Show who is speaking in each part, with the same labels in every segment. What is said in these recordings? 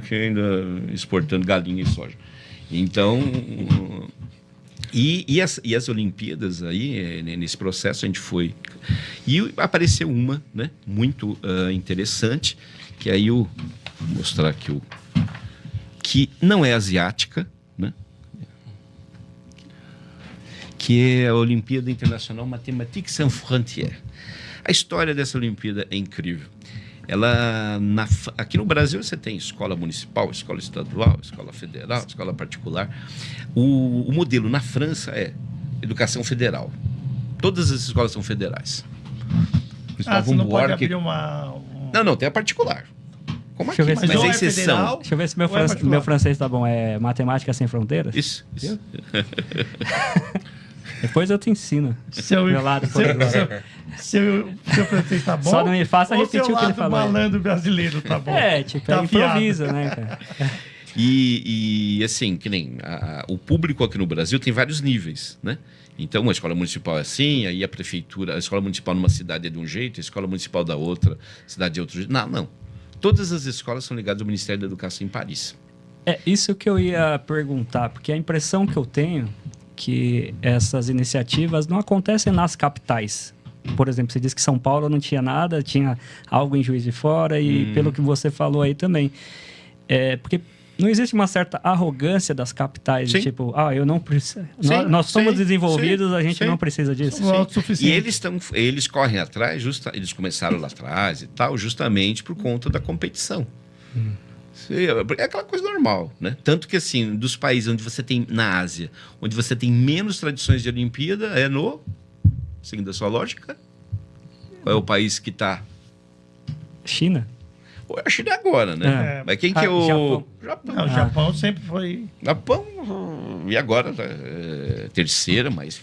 Speaker 1: que ainda exportando galinha e soja. Então, e as Olimpíadas aí, nesse processo a gente foi... E apareceu uma, né, muito interessante, que aí vou mostrar aqui que não é asiática, né? Que é a Olimpíada Internacional Mathématiques Sans Frontières. A história dessa Olimpíada é incrível. Aqui no Brasil você tem escola municipal, escola estadual, escola federal, escola particular. O modelo na França é educação federal. Todas as escolas são federais.
Speaker 2: Você não pode abrir uma...
Speaker 1: Não, tem a particular. Como aqui,
Speaker 3: mas
Speaker 1: é exceção.
Speaker 3: Deixa eu ver se meu francês tá bom. É Matemática Sem Fronteiras?
Speaker 1: Isso.
Speaker 3: Depois eu te ensino.
Speaker 2: Seu francês tá bom?
Speaker 3: Só não me faça repetir o que ele falou.
Speaker 2: O malandro brasileiro tá bom.
Speaker 3: Tá improvisa, né, cara?
Speaker 1: E assim, que nem o público aqui no Brasil tem vários níveis, né? Então, a escola municipal é assim, aí a prefeitura, a escola municipal numa cidade é de um jeito, a escola municipal da outra cidade é outro jeito. Não. Todas as escolas são ligadas ao Ministério da Educação em Paris.
Speaker 3: É isso que eu ia perguntar, porque a impressão que eu tenho que essas iniciativas não acontecem nas capitais. Por exemplo, você disse que São Paulo não tinha nada, tinha algo em Juiz de Fora e pelo que você falou aí também. Porque não existe uma certa arrogância das capitais,
Speaker 1: sim.
Speaker 3: Tipo, eu não preciso. Nós somos desenvolvidos, a gente não precisa disso.
Speaker 1: E eles correm atrás, eles começaram lá atrás e tal, justamente por conta da competição. É aquela coisa normal, né? Tanto que, assim, dos países onde você tem, na Ásia, onde você tem menos tradições de Olimpíada, seguindo a sua lógica, qual é o país que está?
Speaker 3: China.
Speaker 1: A China agora, né? Mas quem que é o...
Speaker 2: Japão. Não, o Japão sempre foi...
Speaker 1: Japão, e agora, terceira, mas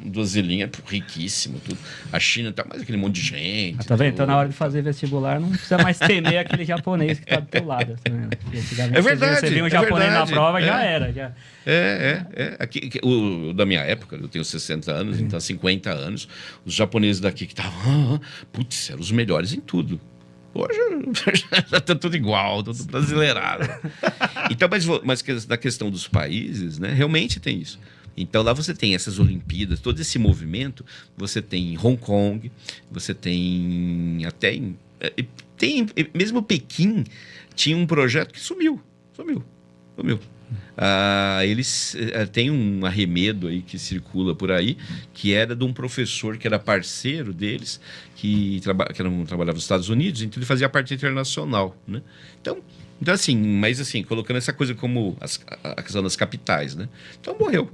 Speaker 1: duas ilhinhas, riquíssimo, tudo. A China tá mais aquele monte de gente.
Speaker 3: Tá vendo? Então, na hora de fazer vestibular, não precisa mais temer aquele japonês que tá do teu lado.
Speaker 1: É verdade.
Speaker 3: Você viu um japonês na prova, já era.
Speaker 1: Aqui, o da minha época, eu tenho 60 anos, então 50 anos, os japoneses daqui que estavam, eram os melhores em tudo. Hoje já está tudo igual, tudo brasileirado. Então, mas da questão dos países, né, realmente tem isso. Então, lá você tem essas Olimpíadas, todo esse movimento, você tem em Hong Kong, você tem até mesmo Pequim tinha um projeto que sumiu. Eles têm um arremedo aí que circula por aí, que era de um professor que era parceiro deles, que trabalhava nos Estados Unidos, então ele fazia a parte internacional, né? Então assim, mas assim, colocando essa coisa como a questão das capitais, né? Então morreu.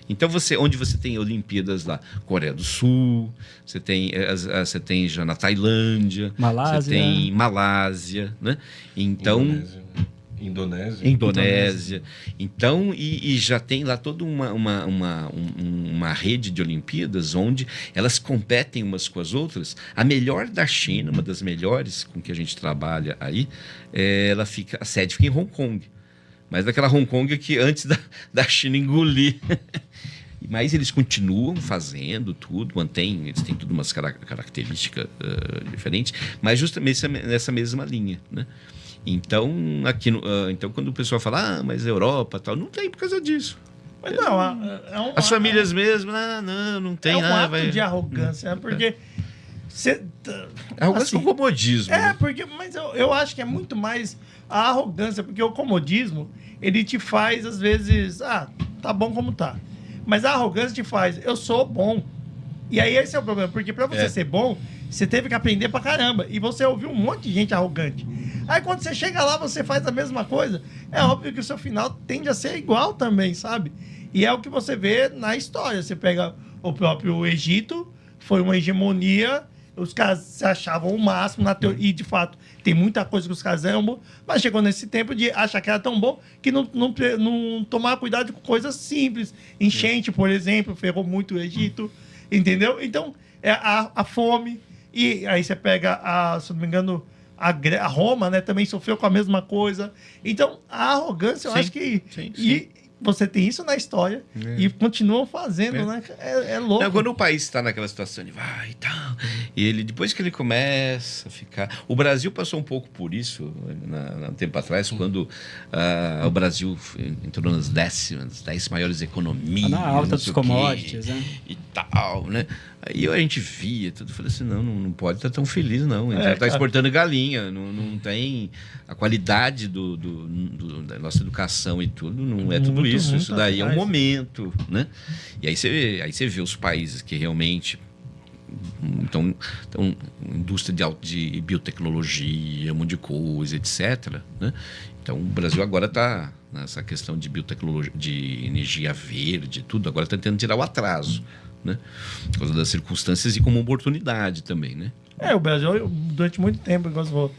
Speaker 1: Então onde você tem Olimpíadas lá, Coreia do Sul, você tem já na Tailândia, você tem Malásia, né? Então Indonésia. Então, e já tem lá toda uma rede de Olimpíadas onde elas competem umas com as outras. A melhor da China, uma das melhores com que a gente trabalha aí, a sede fica em Hong Kong. Mas daquela Hong Kong que antes da China engolir. Mas eles continuam fazendo tudo, eles têm tudo umas características diferentes, mas justamente nessa mesma linha, né? Então, então, quando o pessoal fala, mas a Europa tal, não tem por causa disso.
Speaker 2: Mas não,
Speaker 1: as famílias mesmo, não tem.
Speaker 2: É um ato de arrogância, porque...
Speaker 1: Arrogância com comodismo.
Speaker 2: Mas eu acho que é muito mais a arrogância, porque o comodismo, ele te faz, às vezes, tá bom como tá. Mas a arrogância te faz, eu sou bom. E aí esse é o problema, porque pra você ser bom, você teve que aprender pra caramba. E você ouviu um monte de gente arrogante. Aí quando você chega lá, você faz a mesma coisa. É óbvio que o seu final tende a ser igual também, sabe? E é o que você vê na história. Você pega o próprio Egito, foi uma hegemonia, os caras se achavam o máximo na teoria, e de fato tem muita coisa que os caras eram bons, mas chegou nesse tempo de achar que era tão bom que não tomar cuidado com coisas simples. Enchente, por exemplo, ferrou muito o Egito, entendeu? Então, a fome, e aí você pega, se não me engano, a Roma, né, também sofreu com a mesma coisa. Então, a arrogância, eu acho que... você tem isso na história e continuam fazendo, né? É louco.
Speaker 1: Não, quando o país está naquela situação, ele vai e tal. E ele, depois que ele começa a ficar. O Brasil passou um pouco por isso um tempo atrás, quando o Brasil entrou nas 10 maiores economias.
Speaker 3: Na alta dos commodities, né?
Speaker 1: E tal, né? Aí a gente via tudo, falei assim, não pode estar tão feliz, não. A gente está exportando galinha, não tem a qualidade da nossa educação e tudo, não é tudo isso. Isso daí é um momento, né? E aí você vê os países que realmente... Então indústria de biotecnologia, um monte de coisa, etc. Né? Então, o Brasil agora está nessa questão de biotecnologia, de energia verde, tudo. Agora está tentando tirar o atraso, né? Por causa das circunstâncias e como oportunidade também, né?
Speaker 2: O Brasil, durante muito tempo, igual você falou,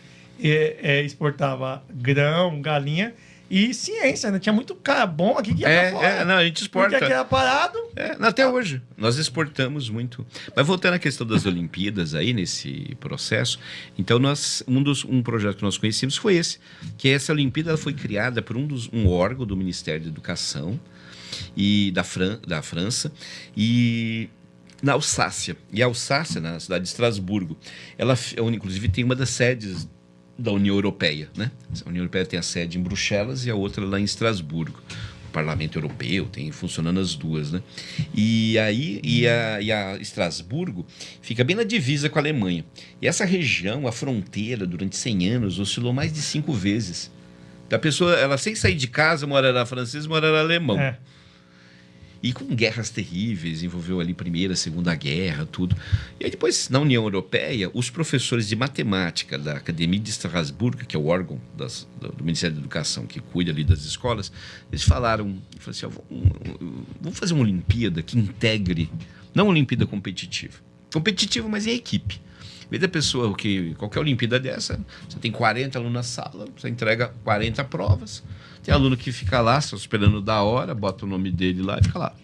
Speaker 2: exportava grão, galinha e ciência, né? Tinha muito cara bom aqui que ia pra fora.
Speaker 1: Não, a gente exporta.
Speaker 2: Porque aqui era parado.
Speaker 1: Até hoje. Nós exportamos muito. Mas voltando à questão das Olimpíadas aí, nesse processo, então um projeto que nós conhecemos foi esse, que essa Olimpíada ela foi criada por um órgão do Ministério da Educação e da França e na Alsácia. E a Alsácia, na cidade de Estrasburgo, ela inclusive tem uma das sedes da União Europeia, né? A União Europeia tem a sede em Bruxelas e a outra lá em Estrasburgo. O Parlamento Europeu tem funcionando as duas, né? E a Estrasburgo fica bem na divisa com a Alemanha. E essa região, a fronteira, durante 100 anos, oscilou mais de 5 vezes. A pessoa, ela sem sair de casa, uma hora era francês, uma hora era alemão. E com guerras terríveis, envolveu ali Primeira, Segunda Guerra, tudo. E aí depois, na União Europeia, os professores de matemática da Academia de Estrasburgo, que é o órgão do Ministério da Educação que cuida ali das escolas, eles falaram assim, vamos fazer uma Olimpíada que integre, não uma Olimpíada competitiva, mas em equipe. Em vez da pessoa, qualquer Olimpíada dessa, você tem 40 alunos na sala, você entrega 40 provas. Tem aluno que fica lá, só esperando da hora, bota o nome dele lá e fica lá.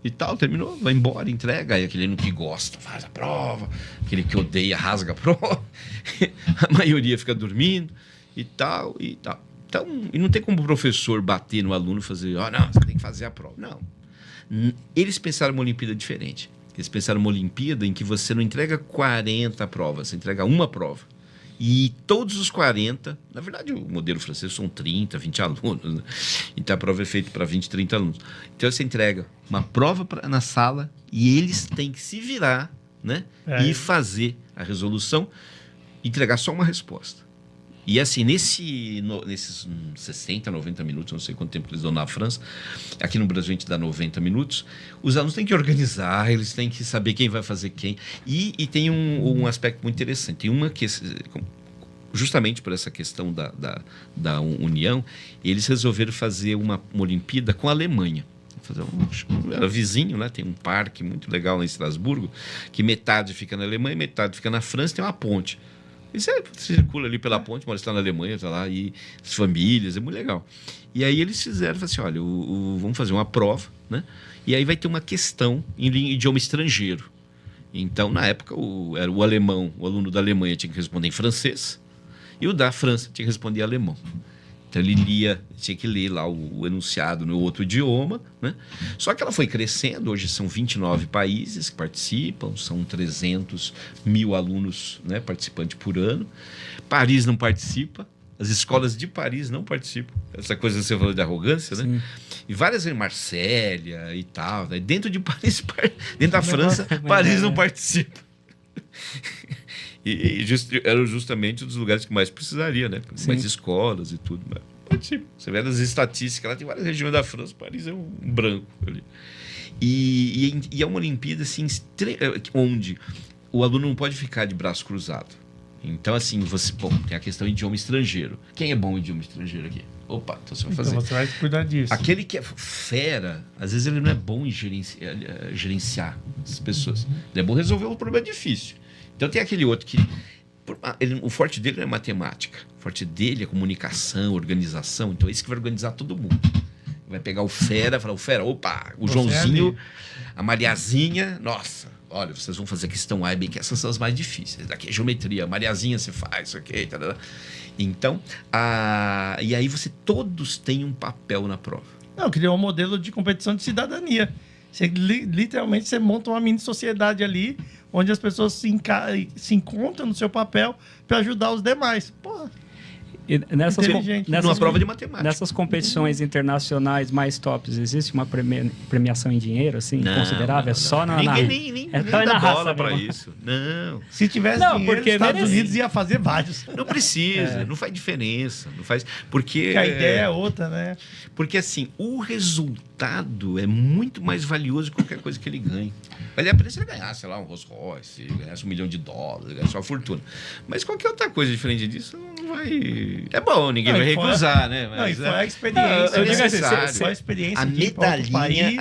Speaker 1: E tal, terminou, vai embora, entrega. Aí aquele aluno que gosta, faz a prova. Aquele que odeia, rasga a prova. A maioria fica dormindo e tal, e tal. Então, e não tem como o professor bater no aluno e fazer, não, você tem que fazer a prova. Não. Eles pensaram uma Olimpíada diferente. Eles pensaram uma Olimpíada em que você não entrega 40 provas, você entrega uma prova. E todos os 40, na verdade o modelo francês são 30, 20 alunos, né? Então a prova é feita para 20, 30 alunos. Então você entrega uma prova na sala e eles têm que se virar, né? E fazer a resolução e entregar só uma resposta. E assim, nesses 60, 90 minutos, não sei quanto tempo eles dão na França, aqui no Brasil a gente dá 90 minutos, os alunos têm que organizar, eles têm que saber quem vai fazer quem. E tem um aspecto muito interessante. Tem uma que, justamente por essa questão da união, eles resolveram fazer uma Olimpíada com a Alemanha. Era vizinho, né? Tem um parque muito legal lá em Estrasburgo, que metade fica na Alemanha, metade fica na França, tem uma ponte. E você circula ali pela ponte, mora está na Alemanha, está lá, e as famílias, é muito legal. E aí eles fizeram, assim, olha, vamos fazer uma prova, né? E aí vai ter uma questão em idioma estrangeiro. Então, na época, era o alemão, o aluno da Alemanha tinha que responder em francês, e o da França tinha que responder em alemão. Então ele tinha que ler lá o enunciado no outro idioma, né? Só que ela foi crescendo, hoje são 29 países que participam, são 300 mil alunos, né, participantes por ano. Paris não participa, as escolas de Paris não participam. Essa coisa que você falou de arrogância, né? Sim. E várias em Marsella e tal, né? Dentro de Paris, dentro da França, Paris não participa. Eram justamente os lugares que mais precisaria, né? Mais escolas e tudo. Mas participa. Você vê as estatísticas, lá tem várias regiões da França, Paris é um branco ali. E é uma Olimpíada assim, onde o aluno não pode ficar de braço cruzado. Então, assim, tem a questão de idioma estrangeiro. Quem é bom em idioma estrangeiro aqui? Opa, então você vai fazer.
Speaker 2: Então você vai cuidar disso.
Speaker 1: Aquele que é fera, às vezes ele não é bom em gerenciar as pessoas. Ele é bom resolver um problema difícil. Então tem aquele outro que o forte dele não é matemática, o forte dele é comunicação, organização. Então é esse que vai organizar todo mundo. Vai pegar o fera, falar, opa, o Joãozinho, a Mariazinha, nossa, olha, vocês vão fazer a questão A e B, que essas são as mais difíceis. Daqui é geometria, a Mariazinha você faz, isso aqui, tá. Então, e aí todos têm um papel na prova.
Speaker 2: Não, criou um modelo de competição de cidadania. Você, literalmente, você monta uma mini sociedade ali, onde as pessoas se encontram no seu papel para ajudar os demais. Porra.
Speaker 3: E
Speaker 1: numa prova de matemática.
Speaker 3: Nessas competições internacionais mais tops, existe uma premiação em dinheiro, assim, considerável? É só na...
Speaker 1: Ninguém dá bola para isso. Não.
Speaker 2: Se tivesse dinheiro, os Estados Unidos ia fazer vários.
Speaker 1: Não precisa, não faz diferença. Não faz, porque
Speaker 2: a ideia é outra, né?
Speaker 1: Porque, assim, o resultado é muito mais valioso que qualquer coisa que ele ganhe. Vale a pena se ele ganhar, sei lá, um Rolls Royce, ganhasse $1 milhão, ganhasse uma fortuna. Mas qualquer outra coisa diferente disso não vai... É bom, ninguém vai recusar, né?
Speaker 2: Mas, não, e foi a experiência.
Speaker 1: É necessário.
Speaker 2: Foi a experiência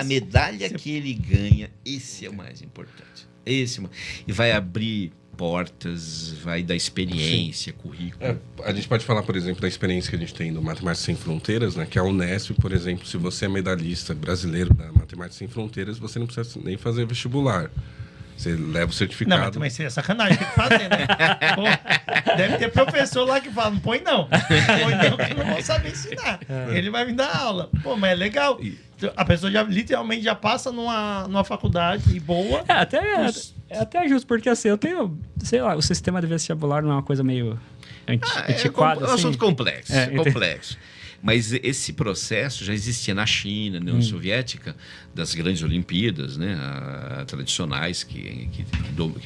Speaker 1: a medalha que ele ganha, esse é o mais importante. E vai abrir portas, vai dar experiência, currículo.
Speaker 4: A gente pode falar, por exemplo, da experiência que a gente tem do Matemática Sem Fronteiras, né? Que é a Unesp, por exemplo, se você é medalhista brasileiro da Matemática Sem Fronteiras, você não precisa nem fazer vestibular. Você leva o certificado.
Speaker 2: Não, mas também seria sacanagem, tem que fazer, né? Pô, deve ter professor lá que fala, não põe não. Põe não, que eu não vou saber ensinar. Ele vai me dar aula. Pô, mas é legal. A pessoa já literalmente já passa numa faculdade boa.
Speaker 3: É até justo, porque assim, eu tenho, sei lá, o sistema de vestibular não é uma coisa meio antiquada.
Speaker 1: É um assunto complexo. Complexo. Mas esse processo já existia na China, na União Soviética, das grandes Olimpíadas, né, tradicionais, que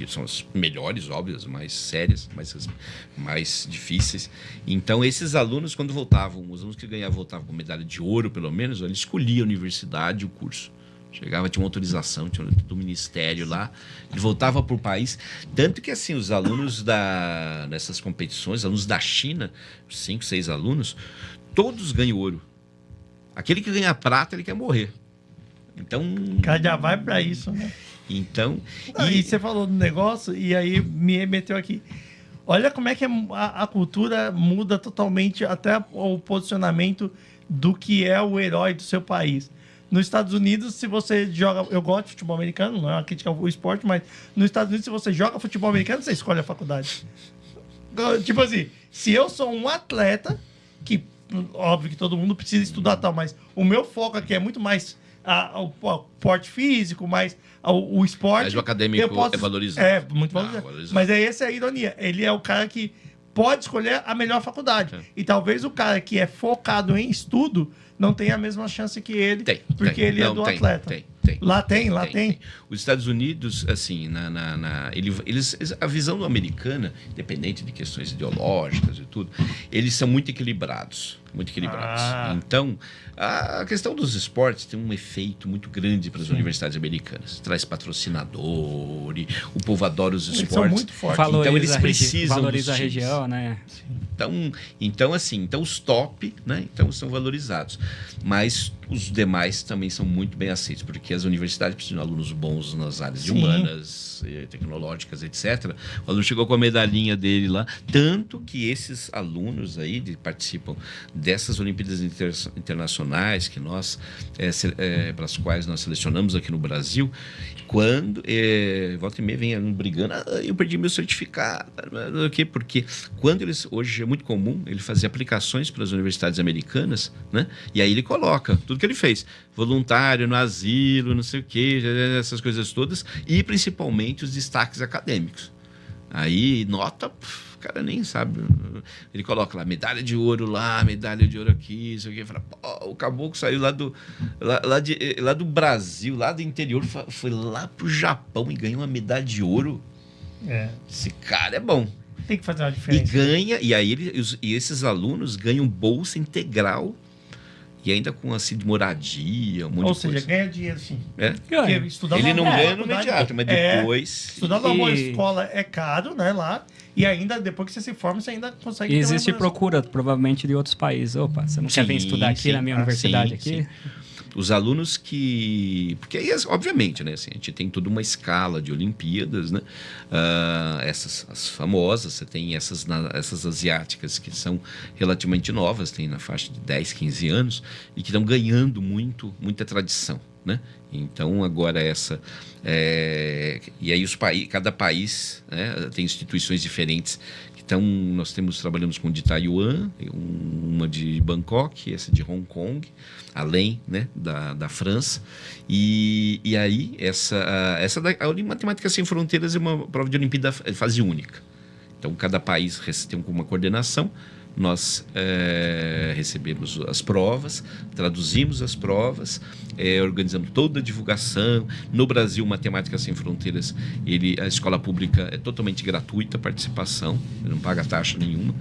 Speaker 1: são as melhores, óbvias, mais sérias, mais difíceis. Então, esses alunos, quando voltavam, os alunos que ganhavam, voltavam com medalha de ouro, pelo menos, eles escolhiam a universidade e o curso. Chegava, tinha uma autorização, tinha do ministério lá, ele voltava para o país. Tanto que, assim, os alunos nessas competições, alunos da China, 5, 6 alunos, todos ganham ouro. Aquele que ganha prata, ele quer morrer. Então...
Speaker 2: O cara já vai para isso, né?
Speaker 1: Então...
Speaker 2: E você falou do negócio, e aí me remeteu aqui. Olha como é que a cultura muda totalmente até o posicionamento do que é o herói do seu país. Nos Estados Unidos, se você joga... Eu gosto de futebol americano, não é uma crítica ao esporte, mas nos Estados Unidos, se você joga futebol americano, você escolhe a faculdade. Tipo assim, se eu sou um atleta, que óbvio que todo mundo precisa estudar tal, mas o meu foco aqui é muito mais o porte físico, mais o esporte.
Speaker 1: Mas o acadêmico é valorizado.
Speaker 2: É, muito valorizado. Mas essa é a ironia. Ele é o cara que pode escolher a melhor faculdade. E talvez o cara que é focado em estudo não tenha a mesma chance que ele, porque ele é do atleta. Lá tem.
Speaker 1: Os Estados Unidos, assim, a visão americana, independente de questões ideológicas e tudo, eles são muito equilibrados. Então, a questão dos esportes tem um efeito muito grande para as universidades americanas. Traz patrocinador, o povo adora os esportes.
Speaker 2: Eles são muito fortes.
Speaker 1: Então, eles precisam
Speaker 3: valoriza a região, né?
Speaker 1: Então, os top, né? Então, são valorizados. Mas os demais também são muito bem aceitos, porque as universidades precisam de alunos bons nas áreas de humanas, tecnológicas, etc. O aluno chegou com a medalhinha dele lá, tanto que esses alunos aí participam dessas Olimpíadas Internacionais que nós, para as quais nós selecionamos aqui no Brasil, quando volta e meia vem aluno brigando, eu perdi meu certificado, porque quando hoje é muito comum ele fazer aplicações para as universidades americanas, né? E aí ele coloca tudo que ele fez, voluntário no asilo, não sei o quê, essas coisas todas, e principalmente os destaques acadêmicos. Aí nota, o cara nem sabe. Ele coloca lá, medalha de ouro lá, medalha de ouro aqui, isso aqui. Fala, o caboclo saiu lá do Brasil, lá do interior, foi lá pro Japão e ganhou uma medalha de ouro. Esse cara é bom.
Speaker 2: Tem que fazer uma diferença.
Speaker 1: E aí esses alunos ganham bolsa integral e ainda com assim de moradia, um monte de coisa.
Speaker 2: Ou seja, ganha dinheiro, sim.
Speaker 1: Ele não ganha no imediato, mas depois...
Speaker 2: Estudar numa boa escola é caro, né, lá. E ainda, depois que você se forma, você ainda consegue...
Speaker 3: E existe procura, provavelmente, de outros países. Opa, você não quer vir estudar aqui na minha universidade aqui?
Speaker 1: Sim. Os alunos que... Porque aí, obviamente, né, assim, a gente tem toda uma escala de Olimpíadas, né? As famosas, você tem essas asiáticas que são relativamente novas, tem na faixa de 10, 15 anos, e que estão ganhando muita tradição, né? Então, agora e aí cada país, né, tem instituições diferentes. Então, trabalhamos com o de Taiwan, um uma de Bangkok, essa de Hong Kong, além, né, da França. E aí, a Matemática Sem Fronteiras é uma prova de Olimpíada fase única. Então, cada país tem uma coordenação. Nós recebemos as provas, traduzimos as provas, organizamos toda a divulgação. No Brasil, Matemática Sem Fronteiras, a escola pública é totalmente gratuita a participação, não paga taxa nenhuma.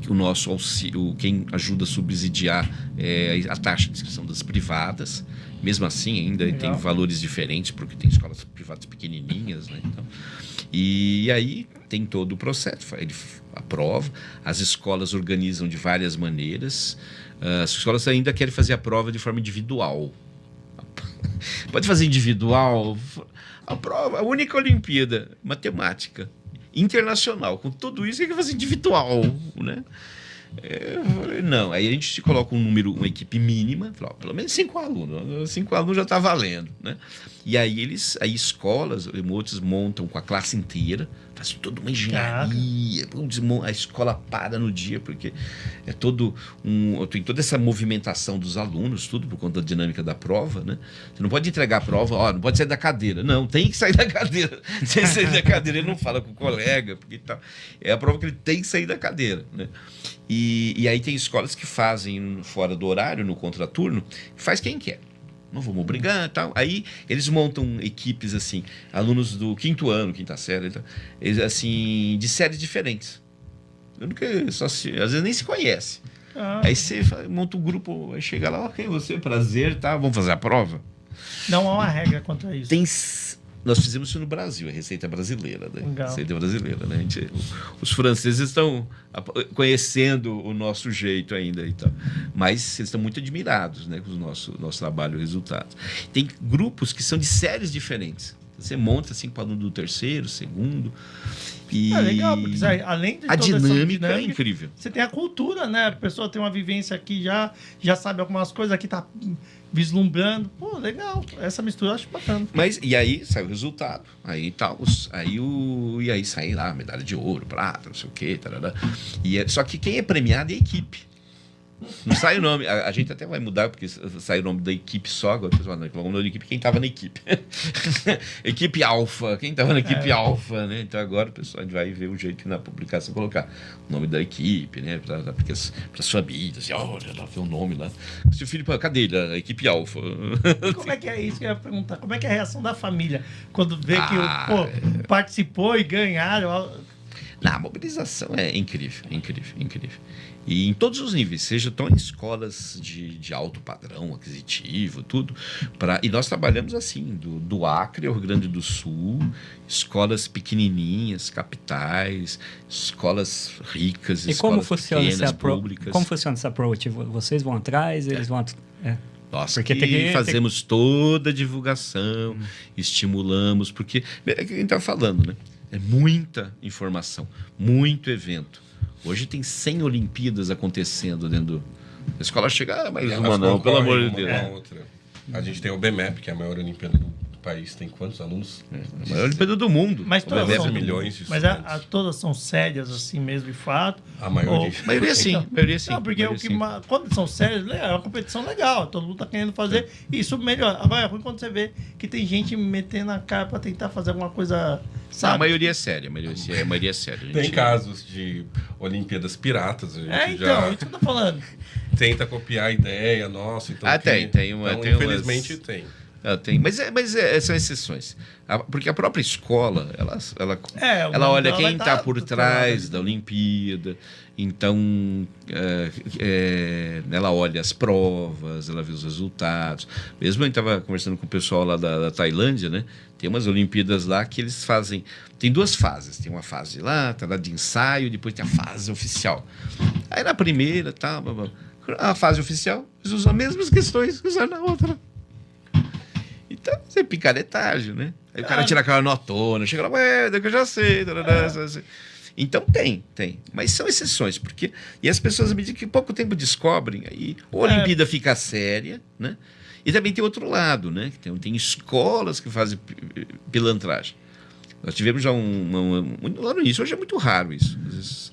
Speaker 1: O nosso auxílio, quem ajuda a subsidiar é a taxa de inscrição das privadas. Mesmo assim, ainda
Speaker 2: Legal.
Speaker 1: tem valores diferentes, porque tem escolas privadas pequenininhas, né? Então, e aí tem todo o processo, ele aprova, as escolas organizam de várias maneiras, as escolas ainda querem fazer a prova de forma individual. Pode fazer individual, a única Olimpíada Matemática internacional, com tudo isso, tem que fazer individual, né? Não, aí a gente se coloca uma equipe mínima, fala, pelo menos 5 alunos, 5 alunos já está valendo, né? E aí escolas, outros montam com a classe inteira, faz toda uma engenharia, a escola para no dia, porque tem toda essa movimentação dos alunos, tudo por conta da dinâmica da prova, né? Você não pode entregar a prova, não pode sair da cadeira. Não, tem que sair da cadeira. Se ele sair da cadeira, ele não fala com o colega, porque tal. É a prova que ele tem que sair da cadeira, né? E aí tem escolas que fazem fora do horário, no contraturno, faz quem quer. Não vamos obrigar e tal. Aí eles montam equipes assim, alunos do 5º ano, 5ª série, eles, assim, de séries diferentes. Às vezes nem se conhece. Aí você monta um grupo, aí chega lá, ok, você, prazer, tá, vamos fazer a prova.
Speaker 2: Não há uma regra quanto a isso.
Speaker 1: Nós fizemos isso no Brasil, a receita brasileira, né?
Speaker 2: Legal.
Speaker 1: Receita brasileira, né? Os franceses estão conhecendo o nosso jeito ainda e tal, mas eles estão muito admirados, né, com o nosso trabalho e resultados. Tem grupos que são de séries diferentes. Você monta assim com o aluno do 3º, 2º. E
Speaker 2: legal, porque além de
Speaker 1: a
Speaker 2: toda essa
Speaker 1: dinâmica é incrível.
Speaker 2: Você tem a cultura, né? A pessoa tem uma vivência aqui, já sabe algumas coisas, aqui tá vislumbrando. Pô, legal. Essa mistura eu acho bacana.
Speaker 1: Mas, e aí sai o resultado. Aí tal, e aí sai lá, medalha de ouro, prata, não sei o quê. Tarará. Só que quem é premiado é a equipe. Não sai o nome. A gente até vai mudar, porque sai o nome da equipe só. Agora o pessoal não o nome da equipe, quem estava na equipe. Equipe Alfa. Quem estava na equipe Alfa, né? Então agora o pessoal vai ver o jeito na publicação colocar o nome da equipe, né? Para as famílias. Assim, olha lá, vê o nome lá. Seu filho, cadê ele? A equipe Alfa.
Speaker 2: E como é que é isso que eu ia perguntar? Como é que é a reação da família quando vê que participou e ganharam?
Speaker 1: A mobilização é incrível, incrível, incrível. E em todos os níveis, seja tão em escolas de alto padrão aquisitivo, tudo. E nós trabalhamos assim, do Acre ao Rio Grande do Sul, escolas pequenininhas, capitais, escolas ricas,
Speaker 3: e
Speaker 1: escolas
Speaker 3: pequenas,
Speaker 1: públicas.
Speaker 3: Como funciona esse approach? Vocês vão atrás, eles vão...
Speaker 1: Nós fazemos toda a divulgação, estimulamos, porque é o que a gente estava falando, né? É muita informação, muito evento. Hoje tem 100 Olimpíadas acontecendo dentro A escola chega, mais uma não, pelo amor de Deus.
Speaker 4: Outra. A gente tem o BMEP, que é a maior Olimpíada do país. Tem quantos alunos?
Speaker 1: A maior Olimpíada do mundo.
Speaker 2: Mas todas são,
Speaker 4: milhões de
Speaker 2: mas todas são sérias, assim mesmo, de fato?
Speaker 4: A maioria.
Speaker 1: A maioria sim.
Speaker 2: Então,
Speaker 1: A maioria sim.
Speaker 2: Não, porque quando são sérias, é uma competição legal. Todo mundo tá querendo fazer. E isso melhora. Agora é ruim quando você vê que tem gente metendo a cara para tentar fazer alguma coisa. Sabe?
Speaker 1: A maioria é séria. A maioria é séria.
Speaker 4: Tem casos de Olimpíadas piratas. A gente
Speaker 2: então, isso que eu tô falando.
Speaker 4: Tenta copiar a ideia nossa. Então
Speaker 1: tem
Speaker 4: infelizmente tem.
Speaker 1: Tem, mas são exceções. Porque a própria escola, ela olha quem está por trás da Olimpíada, então ela olha as provas, ela vê os resultados. Mesmo eu estava conversando com o pessoal lá da Tailândia, né? Tem umas Olimpíadas lá que eles fazem... Tem duas fases. Tem uma fase lá, tá lá de ensaio, depois tem a fase oficial. Aí na primeira, a fase oficial, eles usam as mesmas questões que usaram na outra. Então, isso é picaretagem, né? Aí o cara tira aquela notona, chega lá, que eu já sei. Então tem. Mas são exceções, porque... E as pessoas, à medida que pouco tempo descobrem, aí a Olimpíada fica séria, né? E também tem outro lado, né? Tem escolas que fazem pilantragem. Nós tivemos já lá no início, hoje é muito raro isso. Às vezes,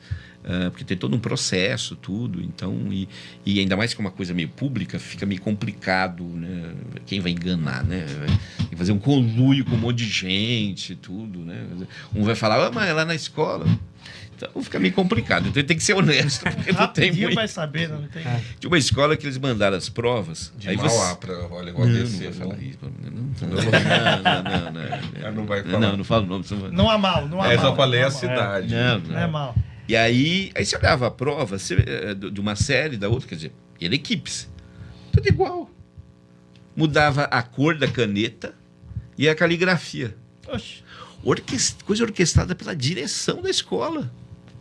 Speaker 1: porque tem todo um processo, tudo. Então, e ainda mais que é uma coisa meio pública, fica meio complicado, né? Quem vai enganar, né? Vai fazer um conluio com um monte de gente, tudo, né? Um vai falar, mas é lá na escola. Então fica meio complicado. Então tem que ser honesto, porque não tem
Speaker 2: Rapidinho
Speaker 1: muito.
Speaker 2: vai saber, não tem.
Speaker 1: Tinha uma escola que eles mandaram as provas.
Speaker 4: De
Speaker 1: aí
Speaker 4: Mauá para olha, igual
Speaker 1: Não,
Speaker 4: ABC,
Speaker 1: não vou falar
Speaker 4: não.
Speaker 1: isso. Não.
Speaker 4: Ah, não vai falar.
Speaker 1: Não falo o nome.
Speaker 2: Não há mal, não há mal.
Speaker 4: Só falei
Speaker 2: não
Speaker 4: a
Speaker 2: há mal.
Speaker 4: cidade.
Speaker 2: Não é mal.
Speaker 1: E aí você olhava a prova de uma série, da outra, quer dizer, era equipes. Tudo igual. Mudava a cor da caneta e a caligrafia.
Speaker 2: Oxe.
Speaker 1: Coisa orquestrada pela direção da escola.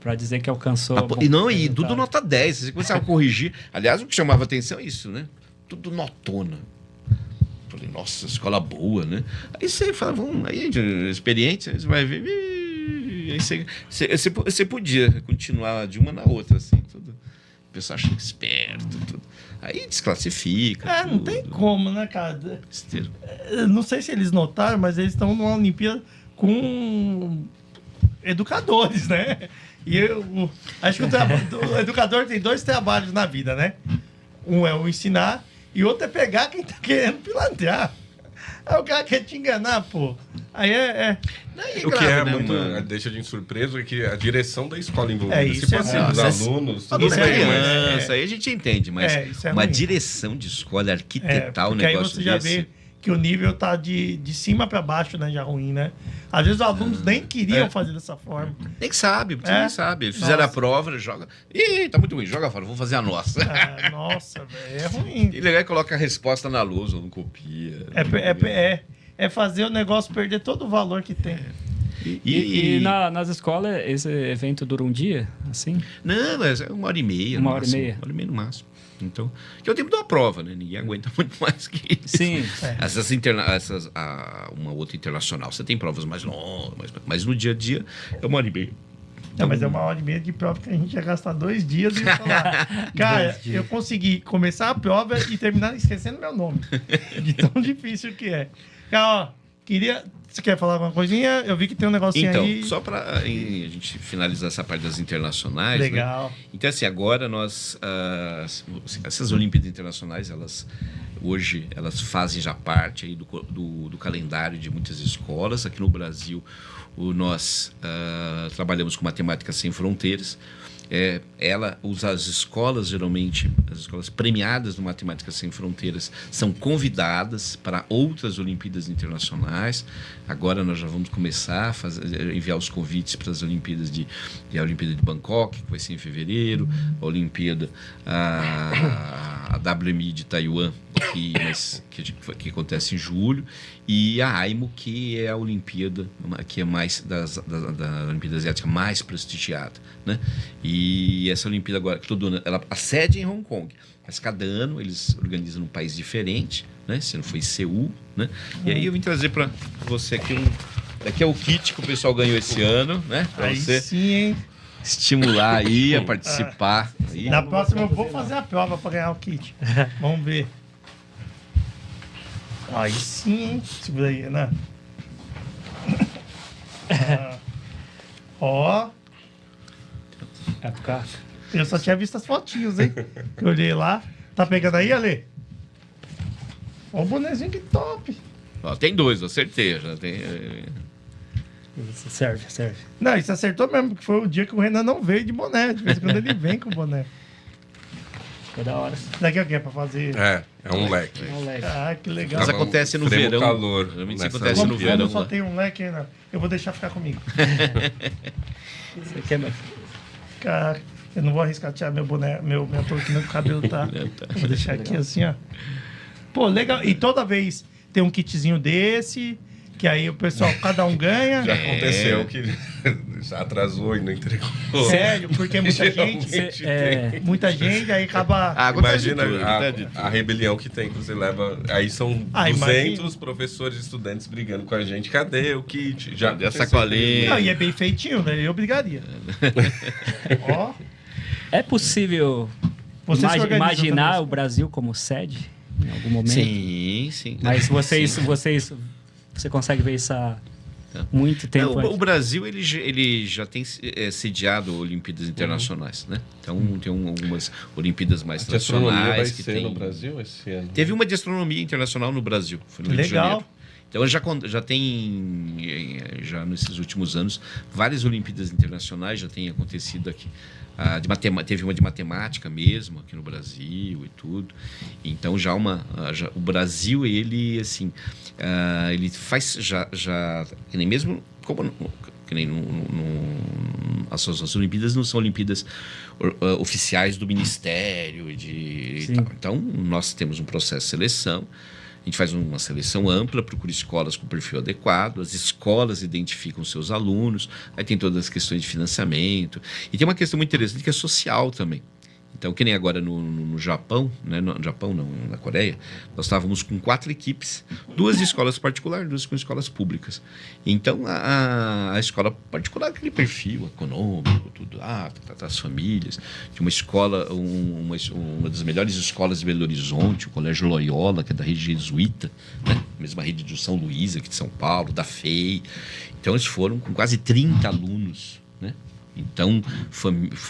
Speaker 3: Para dizer que alcançou.
Speaker 1: E não, e tudo nota 10. Você começava a corrigir. Aliás, o que chamava atenção é isso, né? Tudo notona. Falei, nossa, escola boa, né? Aí você fala, aí, experiente, você vai ver. Aí você podia continuar de uma na outra, assim, tudo. O pessoal achando esperto, tudo. Aí desclassifica.
Speaker 2: Não tem como, né, cara?
Speaker 1: Besteira.
Speaker 2: Não sei se eles notaram, mas eles estão numa Olimpíada com educadores, né? E eu acho que o educador tem 2 trabalhos na vida, né? Um é o ensinar e outro é pegar quem tá querendo pilantrar. Aí o cara quer te enganar, pô. Aí
Speaker 4: O que é muito deixa a gente surpreso é que a direção da escola envolvida,
Speaker 2: isso
Speaker 4: se
Speaker 2: é
Speaker 4: fosse
Speaker 2: bom.
Speaker 4: os alunos, tudo
Speaker 1: Isso
Speaker 2: é
Speaker 4: bem, mas
Speaker 1: criança, aí a gente entende, mas
Speaker 2: isso é
Speaker 1: uma
Speaker 2: ruim.
Speaker 1: direção de escola, arquitetar o
Speaker 2: porque aí
Speaker 1: negócio
Speaker 2: você já
Speaker 1: desse.
Speaker 2: vê que o nível tá de cima para baixo, né? Já ruim, né? Às vezes os alunos nem queriam fazer dessa forma.
Speaker 1: Nem sabe, você nem sabe. Eles fizeram
Speaker 2: Nossa.
Speaker 1: a prova, joga. Ih, tá muito ruim, joga fora, vamos fazer a nossa.
Speaker 2: Nossa, velho, é ruim.
Speaker 1: E legal é que coloca a resposta na lousa, ou não copia.
Speaker 2: É fazer o negócio perder todo o valor que tem.
Speaker 3: E nas escolas, esse evento dura um dia, assim?
Speaker 1: Não, mas é 1h30.
Speaker 3: Uma hora e meia.
Speaker 1: 1h30 no máximo. Então, que é o tempo da prova, né? Ninguém aguenta muito mais que isso.
Speaker 3: Sim.
Speaker 1: Uma outra internacional, você tem provas mais longas, mas no dia a dia é 1h30.
Speaker 2: Não, mas é 1h30 de prova que a gente ia gastar 2 dias e falar. Cara, eu consegui começar a prova e terminar esquecendo meu nome. De tão difícil que é. Cara, ó, você quer falar alguma coisinha? Eu vi que tem um negocinho
Speaker 1: Então,
Speaker 2: aí.
Speaker 1: só para a gente finalizar essa parte das internacionais.
Speaker 2: Legal.
Speaker 1: Né? Então, assim, agora essas Olimpíadas Internacionais, hoje, elas fazem já parte aí do calendário de muitas escolas. Aqui no Brasil, nós trabalhamos com Matemática Sem Fronteiras. As escolas, geralmente, as escolas premiadas no Matemática Sem Fronteiras são convidadas para outras Olimpíadas Internacionais. Agora nós já vamos começar a enviar os convites para as Olimpíadas a Olimpíada de Bangkok, que vai ser em fevereiro, a Olimpíada, a WMI de Taiwan, que acontece em julho, e a AIMO, que é a Olimpíada, que é mais da Olimpíada Asiática mais prestigiada, né? E essa Olimpíada agora, a sede é em Hong Kong, mas cada ano eles organizam num país diferente, né? Esse ano foi Seul, né? E aí eu vim trazer para você aqui aqui é o kit que o pessoal ganhou esse ano, né? Para
Speaker 2: Aí
Speaker 1: você
Speaker 2: sim, hein?
Speaker 1: estimular aí a participar. Aí.
Speaker 2: Na próxima eu vou fazer a prova para ganhar o kit. Vamos ver. Aí sim, hein? Segura aí, né? Ó. Eu só tinha visto as fotinhos, hein? Eu olhei lá. Tá pegando aí, Ale? Ó o bonezinho que top.
Speaker 1: Ó, tem 2, acertei. Já tem,
Speaker 3: Serve.
Speaker 2: Não, isso acertou mesmo, porque foi o dia que o Renan não veio de boné. De vez em quando ele vem com boné.
Speaker 3: Foi da hora.
Speaker 2: Daqui a quê? Pra fazer.
Speaker 4: é um leque.
Speaker 2: Ah, que legal.
Speaker 1: Mas acontece no
Speaker 4: Extremo
Speaker 1: verão.
Speaker 4: calor
Speaker 1: Geralmente
Speaker 4: nessa
Speaker 1: acontece no
Speaker 4: Olimpíada.
Speaker 1: verão.
Speaker 2: Como só
Speaker 1: Lá.
Speaker 2: tem um leque ainda, eu vou deixar ficar comigo.
Speaker 3: Você quer mais?
Speaker 2: Cara, eu não vou arriscar tirar meu boné, minha touquinha que o cabelo tá. Eu vou deixar aqui assim, ó. Pô, legal. E toda vez tem um kitzinho desse, que aí o pessoal, cada um ganha.
Speaker 4: Já aconteceu que já atrasou e não entregou.
Speaker 2: Sério, porque muita gente.
Speaker 4: Geralmente
Speaker 2: Muita gente, aí acaba.
Speaker 1: Acontece
Speaker 4: Imagina
Speaker 1: de tudo,
Speaker 4: a rebelião que tem, que você leva. Aí são 200
Speaker 2: imagina.
Speaker 4: professores e estudantes brigando com a gente. Cadê o kit? Já
Speaker 1: Cadê a
Speaker 4: aconteceu.
Speaker 1: sacolinha?
Speaker 2: Não, e é bem feitinho, né? Eu brigaria. Ó,
Speaker 3: É possível
Speaker 2: vocês que organizam
Speaker 3: imaginar
Speaker 2: também.
Speaker 3: o Brasil como sede em algum momento?
Speaker 1: Sim.
Speaker 3: Mas
Speaker 1: Sim.
Speaker 3: você consegue ver muito tempo.
Speaker 1: O Brasil ele já tem sediado Olimpíadas Internacionais, né? Então tem algumas Olimpíadas mais tradicionais
Speaker 4: vai
Speaker 1: que
Speaker 4: ser
Speaker 1: tem
Speaker 4: no Brasil esse ano.
Speaker 1: Teve uma de astronomia internacional no Brasil, foi no Rio de Janeiro. Então já tem, já nesses últimos anos, várias Olimpíadas Internacionais já têm acontecido aqui. Teve uma de matemática mesmo aqui no Brasil e tudo. Então o Brasil, ele assim, ele faz já que nem mesmo como que nem as Olimpíadas não são Olimpíadas oficiais do Ministério e tal. Então nós temos um processo de seleção. A gente faz uma seleção ampla, procura escolas com perfil adequado, as escolas identificam seus alunos, aí tem todas as questões de financiamento. E tem uma questão muito interessante que é social também. Então, que nem agora no Japão, né? No Japão não, na Coreia, nós estávamos com 4 equipes, 2 escolas particulares, 2 com escolas públicas. Então, a escola particular, aquele perfil econômico, tudo, as famílias. Tinha uma escola, uma das melhores escolas de Belo Horizonte, o Colégio Loyola, que é da rede jesuíta, né? Mesma rede de São Luís, aqui de São Paulo, da FEI. Então, eles foram com quase 30 alunos, né? Então,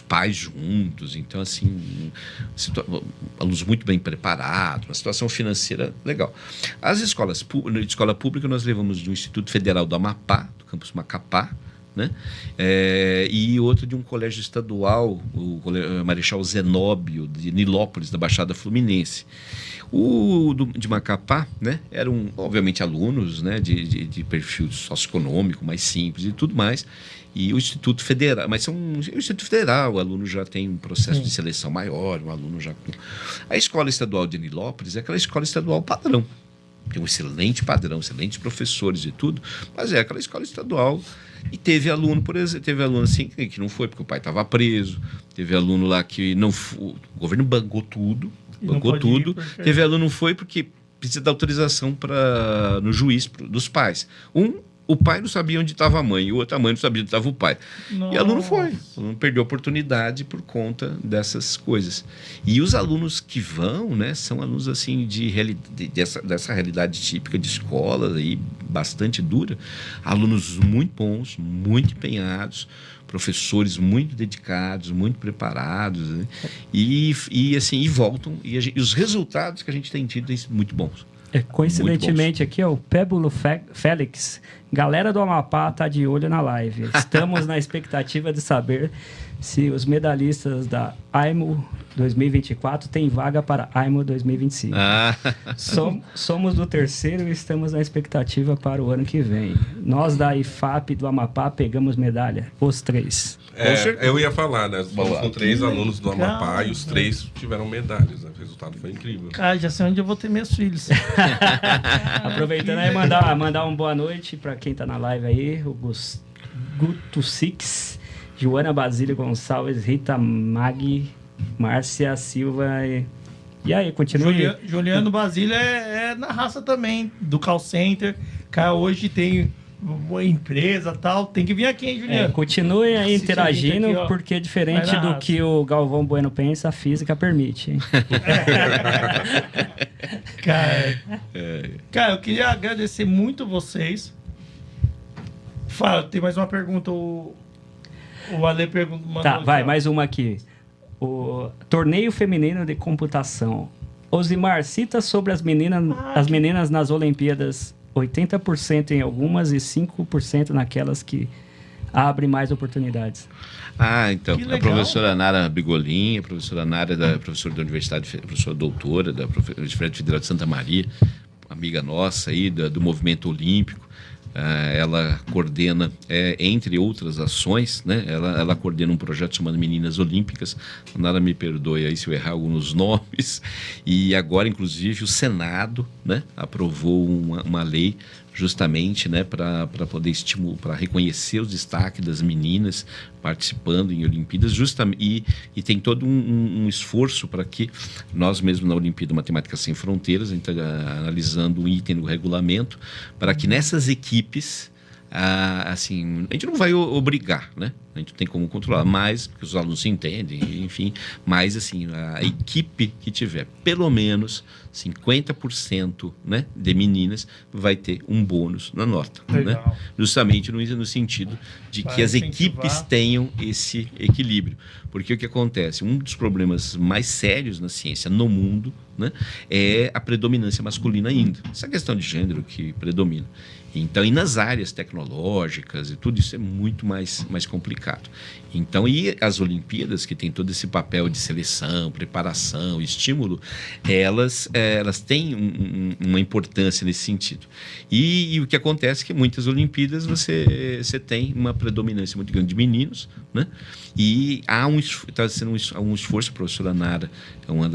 Speaker 1: pais juntos, então assim, alunos muito bem preparados, uma situação financeira legal. As escolas, na escola pública, nós levamos do Instituto Federal do Amapá, do campus Macapá, né? E outro de um colégio estadual, o Marechal Zenóbio, de Nilópolis, da Baixada Fluminense. De Macapá, né, eram, obviamente, alunos, né, de perfil socioeconômico mais simples e tudo mais. E o Instituto Federal, mas o Instituto Federal, o aluno já tem um processo de seleção maior, um aluno já com... A Escola Estadual de Nilópolis é aquela escola estadual padrão. Tem um excelente padrão, excelentes professores e tudo, mas é aquela escola estadual. E teve aluno, por exemplo, assim que não foi porque o pai estava preso, teve aluno lá que não foi, o governo bancou tudo, teve aluno que não foi porque precisa da autorização no juiz dos pais. O pai não sabia onde estava a mãe, e o outro, a mãe não sabia onde estava o pai. Nossa. E o aluno foi. O aluno perdeu a oportunidade por conta dessas coisas. E os alunos que vão, né, são alunos assim dessa realidade típica de escola, aí, bastante dura. Alunos muito bons, muito empenhados, professores muito dedicados, muito preparados, né? E voltam. E os resultados que a gente tem tido têm sido muito bons.
Speaker 3: Coincidentemente aqui, o Pébulo Félix, galera do Amapá tá de olho na live. Estamos na expectativa de saber se os medalhistas da AIMO 2024 têm vaga para AIMO 2025. Somos do terceiro e estamos na expectativa para o ano que vem. Nós da IFAP do Amapá pegamos medalha, os 3.
Speaker 4: Eu ia falar, né? Vamos com 3 alunos do Amapá e os 3 tiveram medalhas, né? O resultado foi incrível.
Speaker 2: Cara, já sei onde eu vou ter meus filhos.
Speaker 3: Aproveitando aí, mandar uma boa noite para quem tá na live aí, o Guto Six, Joana Basílio Gonçalves, Rita Magui, Márcia Silva e aí, continue.
Speaker 2: Juliano Basílio é na raça também, do call center. Cara, hoje tem uma empresa e tal, tem que vir aqui, hein, Juliano?
Speaker 3: Continue aí interagindo, aqui, porque diferente do que o Galvão Bueno pensa, a física permite, hein?
Speaker 2: Cara, eu queria agradecer muito vocês. Fala, tem mais uma pergunta, o Ale pergunta.
Speaker 3: Tá, vai, mais uma aqui. O torneio feminino de computação. Osimar, cita sobre as meninas nas Olimpíadas, 80% em algumas e 5% naquelas que abrem mais oportunidades.
Speaker 1: Então, a professora Nara Bigolin, a professora Nara, professora da Universidade, professora doutora da Universidade Federal de Santa Maria, amiga nossa aí do movimento olímpico. Ela coordena, entre outras ações, né? Ela coordena um projeto chamado Meninas Olímpicas. Nada me perdoe aí se eu errar alguns nomes. E agora, inclusive, o Senado, né, aprovou uma lei justamente, né, para poder estimular, para reconhecer os destaques das meninas participando em Olimpíadas, justamente, e tem todo um esforço para que nós mesmos na Olimpíada Matemática Sem Fronteiras, a gente está analisando um item no regulamento, para que nessas equipes, assim, a gente não vai obrigar, né? A gente não tem como controlar, mas porque os alunos se entendem, enfim. Mas, assim, a equipe que tiver pelo menos 50%, né, de meninas vai ter um bônus na nota. Né? Justamente no sentido de que as equipes tenham esse equilíbrio. Porque o que acontece? Um dos problemas mais sérios na ciência no mundo, né, é a predominância masculina ainda. Essa questão de gênero que predomina. Então, e nas áreas tecnológicas e tudo isso é muito mais complicado. Então, e as Olimpíadas, que tem todo esse papel de seleção, preparação, estímulo, elas têm uma importância nesse sentido. E o que acontece é que muitas Olimpíadas você tem uma predominância muito grande de meninos, né? E está sendo um esforço, a professora Nara é uma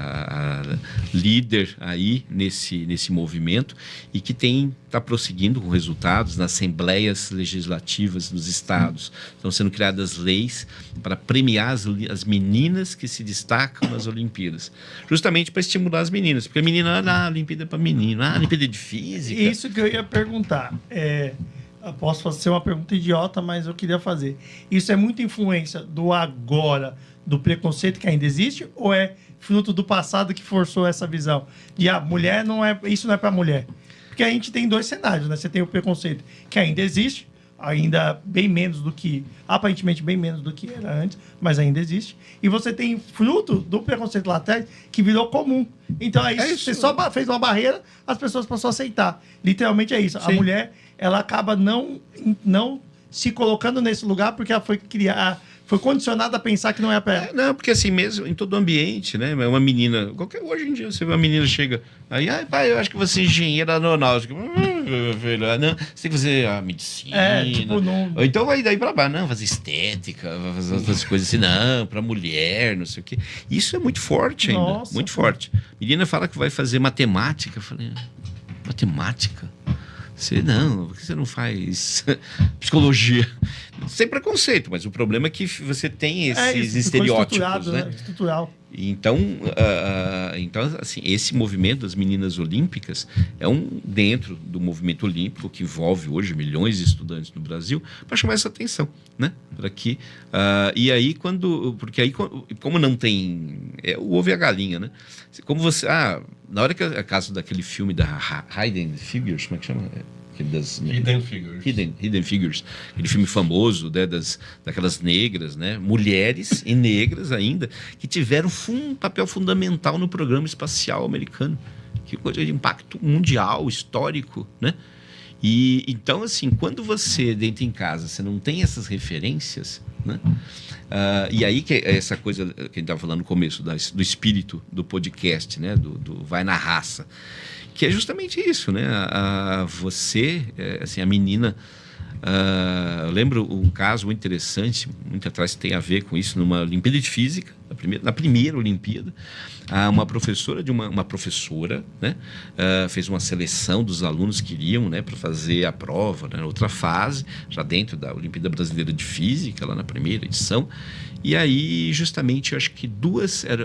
Speaker 1: a líder aí nesse movimento e que está prosseguindo com resultados nas assembleias legislativas dos estados. Estão sendo criadas leis para premiar as meninas que se destacam nas Olimpíadas, justamente para estimular as meninas, porque a menina, a Olimpíada é para menino, a Olimpíada de física.
Speaker 2: Isso que eu ia perguntar. Eu posso fazer uma pergunta idiota, mas eu queria fazer. Isso é muita influência do agora, do preconceito que ainda existe, ou é fruto do passado que forçou essa visão de mulher isso não é para mulher? Porque a gente tem dois cenários, né? Você tem o preconceito que ainda existe, ainda bem menos do que, aparentemente bem menos do que era antes, mas ainda existe. E você tem fruto do preconceito lá atrás que virou comum. Então aí você só fez uma barreira, as pessoas passam a aceitar. Literalmente é isso. Sim. A mulher, ela acaba não se colocando nesse lugar porque ela foi condicionada a pensar que não é para ela.
Speaker 1: Não, porque assim mesmo, em todo ambiente, né? Uma menina, hoje em dia, você vê uma menina chega, aí, pai, eu acho que você é engenheira aeronáutica. Filho, não, você tem que fazer a medicina. Ou então vai daí pra baixo, não, fazer estética, fazer outras coisas assim, não, pra mulher, não sei o quê. Isso é muito forte ainda, Nossa. Muito forte. Menina fala que vai fazer matemática. Eu falei, matemática? Você não, por que você não faz psicologia? Sem preconceito, mas o problema é que você tem esses estereótipos, né?
Speaker 2: Estrutural.
Speaker 1: Então, assim, esse movimento das meninas olímpicas é dentro do movimento olímpico que envolve hoje milhões de estudantes no Brasil para chamar essa atenção, né? Para que e aí porque aí como não tem o ovo e a galinha, né? Como você na hora que a caso daquele filme da Hidden Figures, como é que chama? Hidden Figures, aquele filme famoso, né, daquelas negras, né, mulheres e negras ainda, que tiveram um papel fundamental no programa espacial americano, que coisa de impacto mundial, histórico, né? E então, assim, quando você dentro em casa, você não tem essas referências, né? E aí que é essa coisa que a gente estava falando no começo, do espírito do podcast, né? Do vai na raça, que é justamente isso, né? Você, assim, a menina... eu lembro um caso muito interessante, muito atrás, que tem a ver com isso, numa Olimpíada de Física, na primeira Olimpíada, uma professora né, fez uma seleção dos alunos que iriam, né, para fazer a prova, né, outra fase, já dentro da Olimpíada Brasileira de Física, lá na primeira edição. E aí, justamente, eu acho que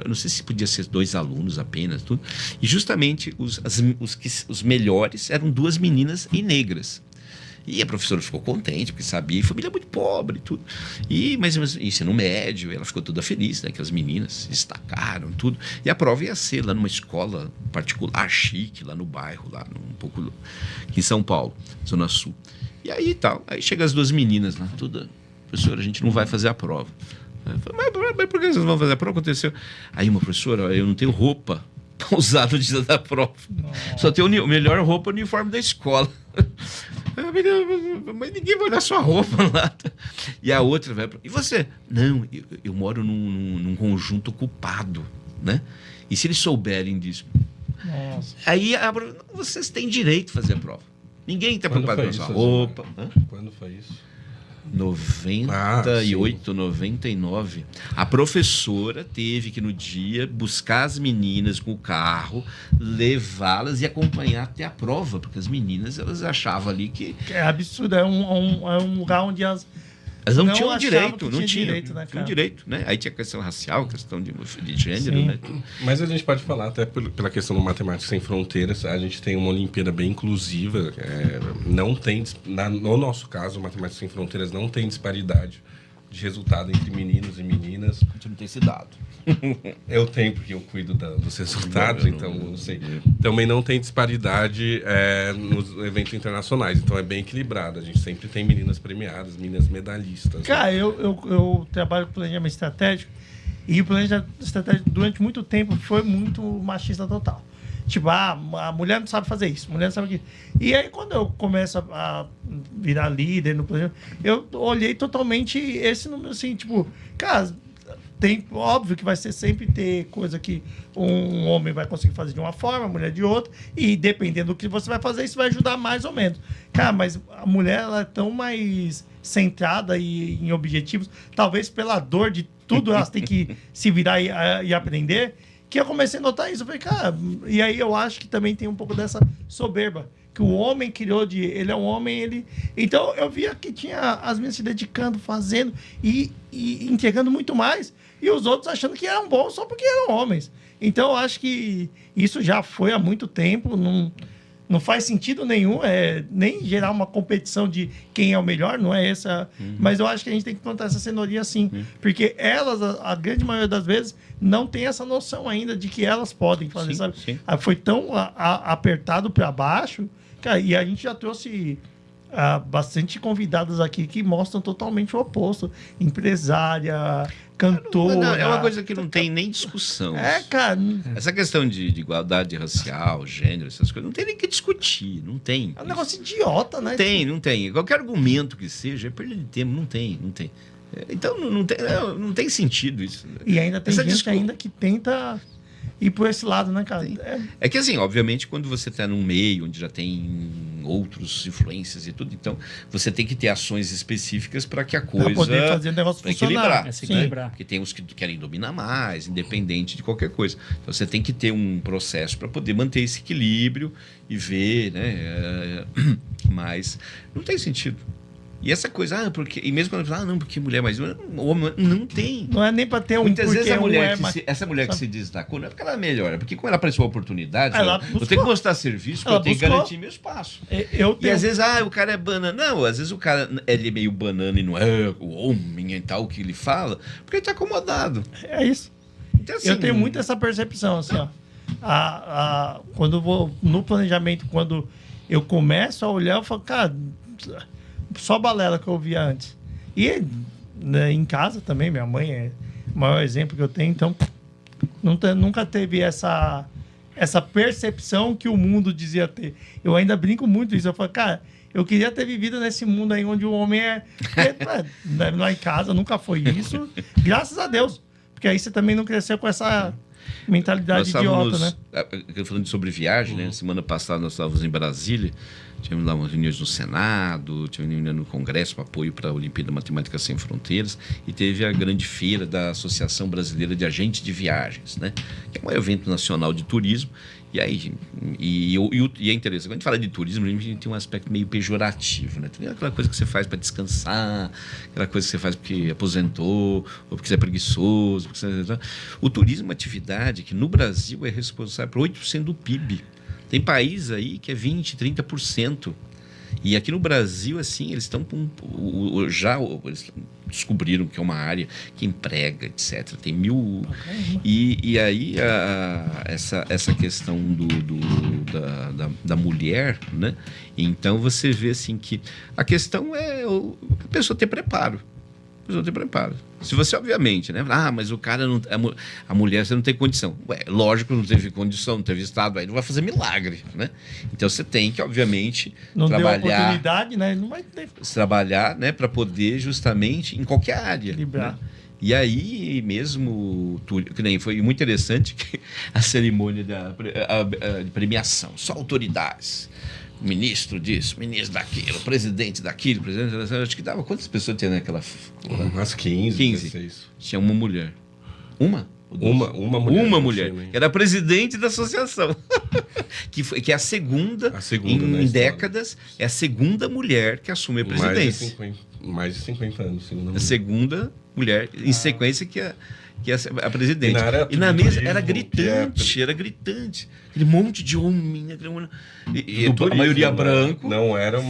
Speaker 1: não sei se podia ser 2 alunos apenas, tudo, e justamente os melhores eram 2 meninas e negras. E a professora ficou contente, porque sabia, família muito pobre e tudo. Mas ensino médio, ela ficou toda feliz, né? Que as meninas se destacaram, tudo. E a prova ia ser lá numa escola particular, chique, lá no bairro, um pouco aqui em São Paulo, Zona Sul. E aí aí chegam as 2 meninas lá, toda, professora, a gente não vai fazer a prova. Eu falei, mas por que vocês vão fazer a prova? Aconteceu. Aí uma professora, eu não tenho roupa para usar no dia da prova. Nossa. Só tenho melhor roupa, o uniforme da escola. Mas ninguém vai olhar sua roupa lá. E a outra vai... E você? Não, eu moro num conjunto ocupado, né? E se eles souberem disso?
Speaker 2: Nossa.
Speaker 1: Aí vocês têm direito a fazer a prova. Ninguém está preocupado com a sua roupa.
Speaker 4: Quando foi isso?
Speaker 1: 98, 99. A professora teve que no dia buscar as meninas com o carro, levá-las e acompanhar até a prova, porque as meninas elas achavam ali que
Speaker 2: é absurdo, é um lugar onde
Speaker 1: Elas não
Speaker 2: Não
Speaker 1: tinham
Speaker 2: achavam
Speaker 1: direito,
Speaker 2: que
Speaker 1: não
Speaker 2: tinha
Speaker 1: tinham.
Speaker 2: direito, né,
Speaker 1: Não tinham
Speaker 2: cara?
Speaker 1: direito, né? Aí tinha questão racial, questão de gênero,
Speaker 2: Sim.
Speaker 1: né?
Speaker 4: Mas a gente pode falar até pela questão do Matemática Sem Fronteiras, a gente tem uma Olimpíada bem inclusiva, não tem, no nosso caso, o Matemática Sem Fronteiras não tem disparidade de resultado entre meninos e meninas.
Speaker 1: A gente não tem esse dado.
Speaker 4: Eu tenho, porque eu cuido dos resultados, então não sei. Também não tem disparidade nos eventos internacionais, então é bem equilibrado. A gente sempre tem meninas premiadas, meninas medalhistas. Né?
Speaker 2: Cara, eu trabalho com planejamento estratégico e o planejamento estratégico durante muito tempo foi muito machista total. Tipo, a mulher não sabe fazer isso, a mulher não sabe aquilo. E aí, quando eu começo a virar líder no planejamento, eu olhei totalmente esse número, assim, tipo, cara, tem, óbvio que vai ser sempre ter coisa que um homem vai conseguir fazer de uma forma, a mulher de outra, e dependendo do que você vai fazer, isso vai ajudar mais ou menos. Cara, mas a mulher, ela é tão mais centrada em objetivos, talvez pela dor de tudo, elas têm que se virar e aprender, que eu comecei a notar isso. Eu falei, cara, e aí eu acho que também tem um pouco dessa soberba, que o homem criou ele é um homem, ele... Então eu via que tinha as meninas se dedicando, fazendo e entregando muito mais, e os outros achando que eram bons só porque eram homens. Então eu acho que isso já foi há muito tempo, não faz sentido nenhum, nem gerar uma competição de quem é o melhor, não é essa. Mas eu acho que a gente tem que plantar essa cenourinha assim. Porque elas, a grande maioria das vezes, não tem essa noção ainda de que elas podem fazer,
Speaker 1: Sim,
Speaker 2: sabe?
Speaker 1: sim.
Speaker 2: Foi tão apertado para baixo, cara, e a gente já trouxe bastante convidados aqui que mostram totalmente o oposto. Empresária, cantora.
Speaker 1: Não, é uma coisa que não tem nem discussão.
Speaker 2: Cara.
Speaker 1: Essa questão de igualdade racial, gênero, essas coisas, não tem nem que discutir, não tem.
Speaker 2: É um negócio idiota, né?
Speaker 1: Não tem. Qualquer argumento que seja, é perda de tempo, não tem. Então não tem sentido isso.
Speaker 2: E ainda tem
Speaker 1: Essa
Speaker 2: gente
Speaker 1: discussão.
Speaker 2: ainda que tenta ir por esse lado, né, cara?
Speaker 1: É que assim, obviamente, quando você está num meio onde já tem outros influências e tudo, então você tem que ter ações específicas para que a coisa...
Speaker 2: Pra poder fazer o negócio
Speaker 1: pra
Speaker 2: funcionar.
Speaker 1: equilibrar.
Speaker 3: Se
Speaker 2: Sim.
Speaker 3: equilibrar.
Speaker 1: Porque tem uns que querem dominar mais, independente de qualquer coisa. Então você tem que ter um processo para poder manter esse equilíbrio e ver, né? Mas não tem sentido. E essa coisa, porque. E mesmo quando fala, não, porque mulher mais. Homem, não tem.
Speaker 2: Não é nem pra ter um
Speaker 1: Muitas vezes
Speaker 2: porque
Speaker 1: a mulher
Speaker 2: um é mais...
Speaker 1: essa mulher que se destacou não é porque ela é melhor, é porque como ela apareceu a oportunidade,
Speaker 2: Ela
Speaker 1: eu
Speaker 2: buscou.
Speaker 1: tenho que mostrar serviço,
Speaker 2: Ela
Speaker 1: eu tenho que
Speaker 2: buscou.
Speaker 1: garantir meu espaço.
Speaker 2: Eu
Speaker 1: E
Speaker 2: tenho...
Speaker 1: às vezes, o cara é banana. Não, às vezes o cara ele é meio banana e não é o homem e tal que ele fala, porque ele tá acomodado.
Speaker 2: É isso.
Speaker 1: Então, assim,
Speaker 2: Eu tenho muito essa percepção, assim, ó. Quando eu vou no planejamento, quando eu começo a olhar, eu falo, cara, só balela que eu via antes. E né, em casa também, minha mãe é o maior exemplo que eu tenho, então nunca teve essa percepção que o mundo dizia ter. Eu ainda brinco muito isso. Eu falo, cara, eu queria ter vivido nesse mundo aí onde o homem lá em casa nunca foi isso. Graças a Deus. Porque aí você também não cresceu com essa mentalidade idiota, né?
Speaker 1: Falando sobre viagem, né? Semana passada nós estávamos em Brasília, tivemos lá umas reuniões no Senado, tivemos reunião no Congresso para apoio para a Olimpíada Matemática Sem Fronteiras e teve a grande feira da Associação Brasileira de Agentes de Viagens, né? Que é um evento nacional de turismo. E aí, e é interessante, quando a gente fala de turismo, a gente tem um aspecto meio pejorativo, né? Tem aquela coisa que você faz para descansar, aquela coisa que você faz porque aposentou, ou porque você é preguiçoso. O turismo é uma atividade que no Brasil é responsável por 8% do PIB. Tem país aí que é 20%, 30%. E aqui no Brasil, assim, eles estão com... eles descobriram que é uma área que emprega, etc. Tem 1000... E aí, essa questão da mulher, né? Então, você vê, assim, que a questão é a pessoa ter preparo. Se você, obviamente, né? Mas o cara não... A mulher, você não tem condição. Lógico, não teve condição, não teve estado, aí não vai fazer milagre, né? Então, você tem que, obviamente,
Speaker 2: Não
Speaker 1: trabalhar...
Speaker 2: deu oportunidade, né? Não vai ter...
Speaker 1: Trabalhar, né? Para poder, justamente, em qualquer área.
Speaker 2: Equilibrar.
Speaker 1: Né? E aí, mesmo... Que nem foi muito interessante que a cerimônia de premiação. Só autoridades. Ministro disso, ministro daquilo, presidente daquilo, presidente... Acho que dava... Quantas pessoas tinha naquela...
Speaker 4: Umas 15, 16.
Speaker 1: Tinha uma mulher. Uma?
Speaker 4: Uma mulher.
Speaker 1: Uma mulher. Que era presidente da associação. que é a segunda
Speaker 4: A segunda
Speaker 1: em
Speaker 4: na história.
Speaker 1: décadas, é a segunda mulher que assume a presidência.
Speaker 4: mais de 50 anos.
Speaker 1: A segunda mulher, em sequência, que é a presidente.
Speaker 4: E
Speaker 1: na mesa era gritante, Aquele monte de homem. A maioria branco.
Speaker 4: Não era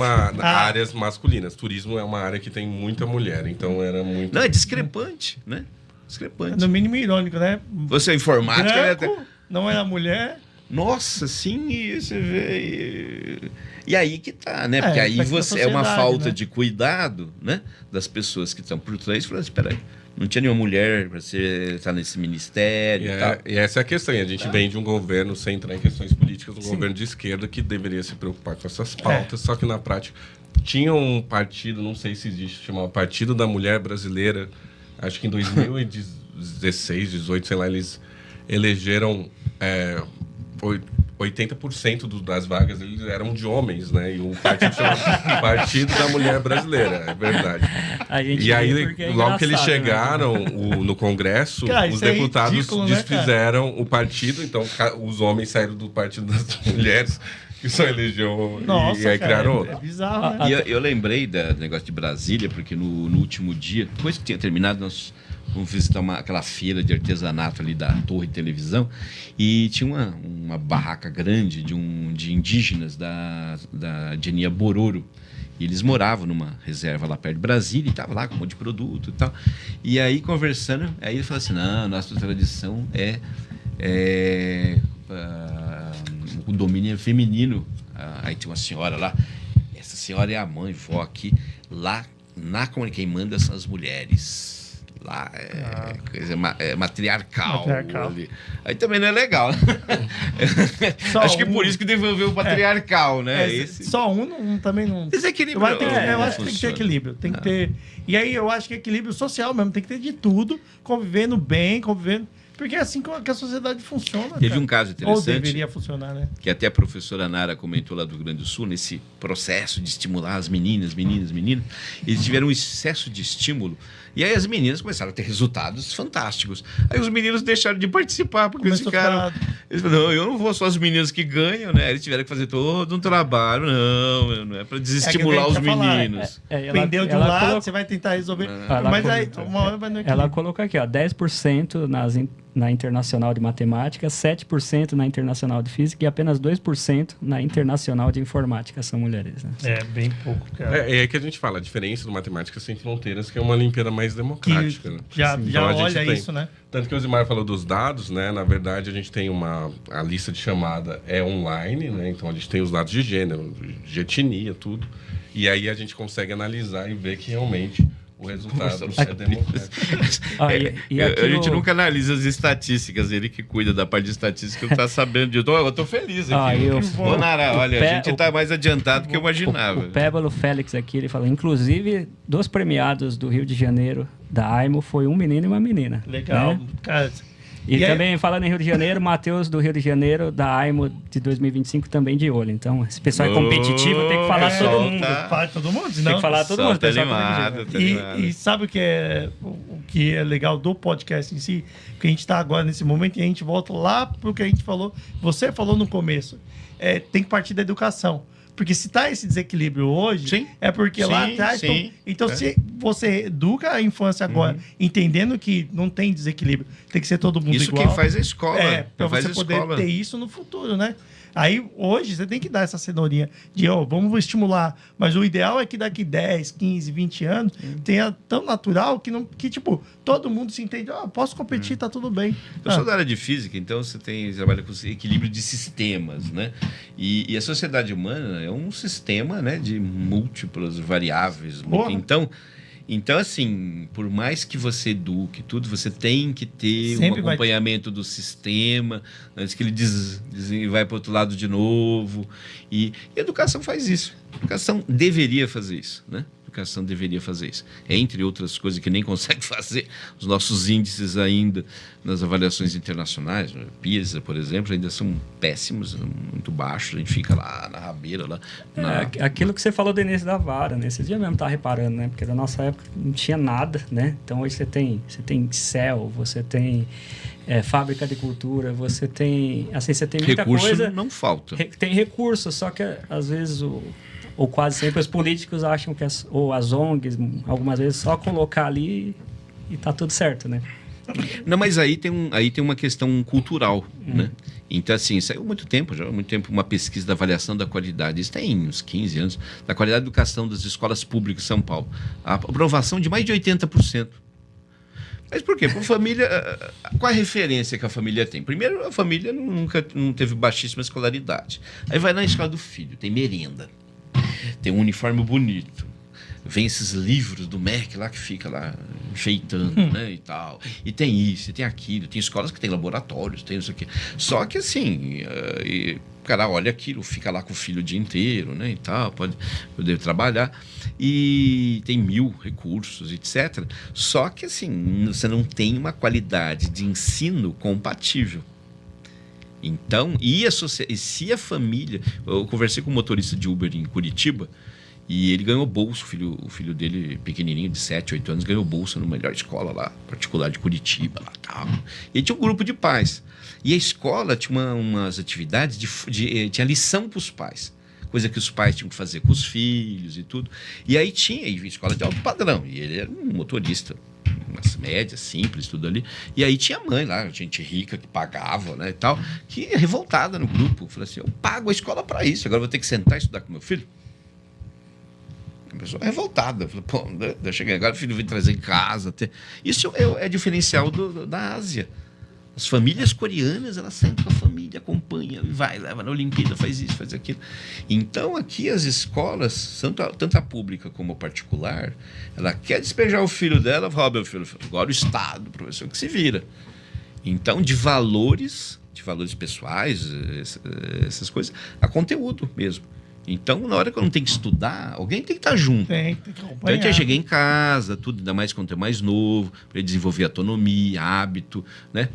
Speaker 4: áreas masculinas. Turismo é uma área que tem muita mulher, então era muito...
Speaker 1: Não, é discrepante, né? Discrepante.
Speaker 2: No mínimo irônico, né?
Speaker 1: Você é informática...
Speaker 2: Branco, não era mulher...
Speaker 1: Nossa, sim, e você vê... E aí que tá, né? Porque aí é uma falta, né, de cuidado, né, das pessoas que estão por trás. Falando, espera aí, não tinha nenhuma mulher para você estar nesse ministério e tal.
Speaker 4: E essa é a questão. A gente vem de um governo, sem entrar em questões políticas, um governo de esquerda que deveria se preocupar com essas pautas, só que na prática tinha um partido, não sei se existe, chamava Partido da Mulher Brasileira. Acho que em 2016, 18, sei lá, eles elegeram 80% das vagas eles eram de homens, né? E o partido chama Partido da Mulher Brasileira, é verdade. E aí, logo que eles chegaram no Congresso, os deputados desfizeram, né, o partido, então os homens saíram do Partido das Mulheres, que só elegeu, e aí criaram outro.
Speaker 2: É bizarro, né?
Speaker 1: E eu lembrei do negócio de Brasília, porque no último dia, depois que tinha terminado, nós fomos visitar aquela feira de artesanato ali da Torre Televisão, e tinha uma barraca grande de indígenas da etnia Bororo. E eles moravam numa reserva lá perto de Brasília, e estavam lá com um monte de produto e tal. E aí, conversando, aí ele falou assim, não, nossa tradição o domínio feminino. Aí tem uma senhora lá, essa senhora é a mãe, vó aqui, lá na comunidade, quem manda são as mulheres. Lá coisa matriarcal. Ali. Aí também não é legal. Acho que por isso que desenvolveu o patriarcal, né?
Speaker 2: Só também não...
Speaker 1: Desequilíbrio.
Speaker 2: Eu acho que tem que ter equilíbrio. Tem que ter... E aí eu acho que equilíbrio social mesmo. Tem que ter de tudo, convivendo bem, Porque é assim que a sociedade funciona.
Speaker 1: Teve um caso interessante.
Speaker 2: Ou deveria funcionar, né?
Speaker 1: Que até a professora Nara comentou lá do Rio Grande do Sul, nesse processo de estimular as meninas. Eles tiveram um excesso de estímulo. E aí as meninas começaram a ter resultados fantásticos. Aí os meninos deixaram de participar, porque eles ficaram... Eles falaram, não, eu não vou só as meninas que ganham, né? Eles tiveram que fazer todo um trabalho. Não é para desestimular os meninos.
Speaker 2: Pendeu de um lado, você vai tentar resolver. Mas aí, uma hora vai no equilíbrio.
Speaker 3: Ela colocou aqui, 10% na Internacional de Matemática, 7% na Internacional de Física e apenas 2% na Internacional de Informática são mulheres. Né?
Speaker 2: É, bem pouco, cara.
Speaker 4: É que a gente fala, a diferença do Matemáticas Sem Fronteiras, que é uma Olimpíada mais democrática. Né?
Speaker 2: Já olha isso, né?
Speaker 4: Tanto que o Zimar falou dos dados, né? Na verdade, a gente tem a lista de chamada online, né? Então a gente tem os dados de gênero, de etnia, tudo. E aí a gente consegue analisar e ver que realmente o resultado é democrático.
Speaker 1: A gente nunca analisa as estatísticas. Ele que cuida da parte de estatística, não está sabendo de tudo. Eu estou feliz aqui. Nara, olha, a gente está mais adiantado do que eu imaginava.
Speaker 3: O Pébalo Félix aqui, ele falou, inclusive, 2 premiados do Rio de Janeiro, da AIMO, foi um menino e uma menina.
Speaker 2: Legal,
Speaker 3: né?
Speaker 2: cara...
Speaker 3: E também, falando em Rio de Janeiro, Matheus do Rio de Janeiro, da AIMO de 2025, também de olho. Então, esse pessoal é competitivo, tem que falar todo mundo.
Speaker 2: Fala todo mundo, senão...
Speaker 3: Tem que falar todo mundo.
Speaker 2: E sabe o que é legal do podcast em si? Que a gente está agora nesse momento e a gente volta lá para o que a gente falou. Você falou no começo. Tem que partir da educação. Porque se está esse desequilíbrio hoje, é porque lá atrás... Então, se você educa a infância agora, entendendo que não tem desequilíbrio, tem que ser todo mundo igual...
Speaker 1: Isso quem faz a escola.
Speaker 2: Para você poder ter isso no futuro, né? Aí, hoje, você tem que dar essa cenourinha de, vamos estimular. Mas o ideal é que daqui 10, 15, 20 anos tenha tão natural que tipo, todo mundo se entende. Posso competir, tá tudo bem.
Speaker 1: Eu sou da área de física, então você trabalha com equilíbrio de sistemas, né? E a sociedade humana é um sistema, né, de múltiplas variáveis. Então, assim, por mais que você eduque tudo, você tem que ter um acompanhamento do sistema, antes que ele vai para o outro lado de novo. E a educação faz isso. A educação deveria fazer isso, né? Educação deveria fazer isso. Entre outras coisas que nem consegue fazer, os nossos índices ainda nas avaliações internacionais, PISA, por exemplo, ainda são péssimos, muito baixos. A gente fica lá na rabeira.
Speaker 3: Aquilo que você falou do início da vara, né? Esse dia mesmo tá reparando, né? Porque na nossa época não tinha nada, né? Então hoje você tem CEL, você tem fábrica de cultura, você tem... Assim, você tem muita
Speaker 1: recurso
Speaker 3: coisa...
Speaker 1: não falta.
Speaker 3: Tem recurso, só que às vezes ou quase sempre os políticos acham que ou as ONGs, algumas vezes, só colocar ali e tá tudo certo, né?
Speaker 1: Não, mas aí tem uma questão cultural, né? Então, assim, saiu há muito tempo uma pesquisa da avaliação da qualidade, isso tem uns 15 anos, da qualidade da educação das escolas públicas de São Paulo. A aprovação de mais de 80%. Mas por quê? Por família, qual a referência que a família tem? Primeiro, a família não teve baixíssima escolaridade. Aí vai na escola do filho, tem merenda, tem um uniforme bonito, vem esses livros do MEC lá que fica lá enfeitando, né, e tal. E tem isso, e tem aquilo. Tem escolas que tem laboratórios, tem isso aqui. Só que assim, o cara olha aquilo, fica lá com o filho o dia inteiro, né, e tal, pode poder trabalhar. E tem 1000 recursos, etc. Só que assim, você não tem uma qualidade de ensino compatível. Então, e se a família... Eu conversei com um motorista de Uber em Curitiba, e ele ganhou bolsa, o filho dele, pequenininho, de 7, 8 anos, ganhou bolsa na melhor escola lá, particular de Curitiba, lá tal. E tinha um grupo de pais. E a escola tinha umas atividades, tinha lição para os pais. Coisa que os pais tinham que fazer com os filhos e tudo. E aí tinha escola de alto padrão. E ele era um motorista, umas médias, simples, tudo ali. E aí tinha mãe lá, gente rica que pagava, né, e tal, que é revoltada no grupo. Falei assim, eu pago a escola para isso, agora eu vou ter que sentar e estudar com meu filho? A pessoa revoltada. Falei, pô, eu cheguei agora, o filho vem trazer em casa. Isso é diferencial da Ásia. As famílias coreanas, elas saem com a família, acompanham, vai, leva na Olimpíada, faz isso, faz aquilo. Então, aqui as escolas, tanto a pública como a particular, ela quer despejar o filho dela, fala, meu filho, agora o Estado, o professor que se vira. Então, de valores pessoais, essas coisas, a conteúdo mesmo. Então, na hora que eu não tenho que estudar, alguém tem que estar junto.
Speaker 2: Tem que acompanhar.
Speaker 1: Então, a gente cheguei em casa, tudo, ainda mais quando é mais novo, para ele desenvolver autonomia, hábito, né?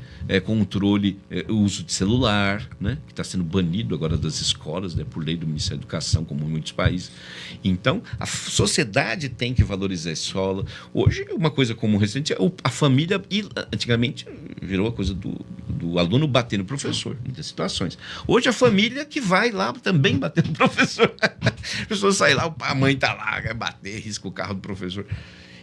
Speaker 1: Controle, uso de celular, né? Que está sendo banido agora das escolas, né? Por lei do Ministério da Educação, como em muitos países. Então, a sociedade tem que valorizar a escola. Hoje, uma coisa comum recente é a família, antigamente virou a coisa do aluno bater no professor, em muitas situações. Hoje, a família que vai lá também bater no professor. A pessoa sai lá, a mãe está lá, vai bater, risca o carro do professor.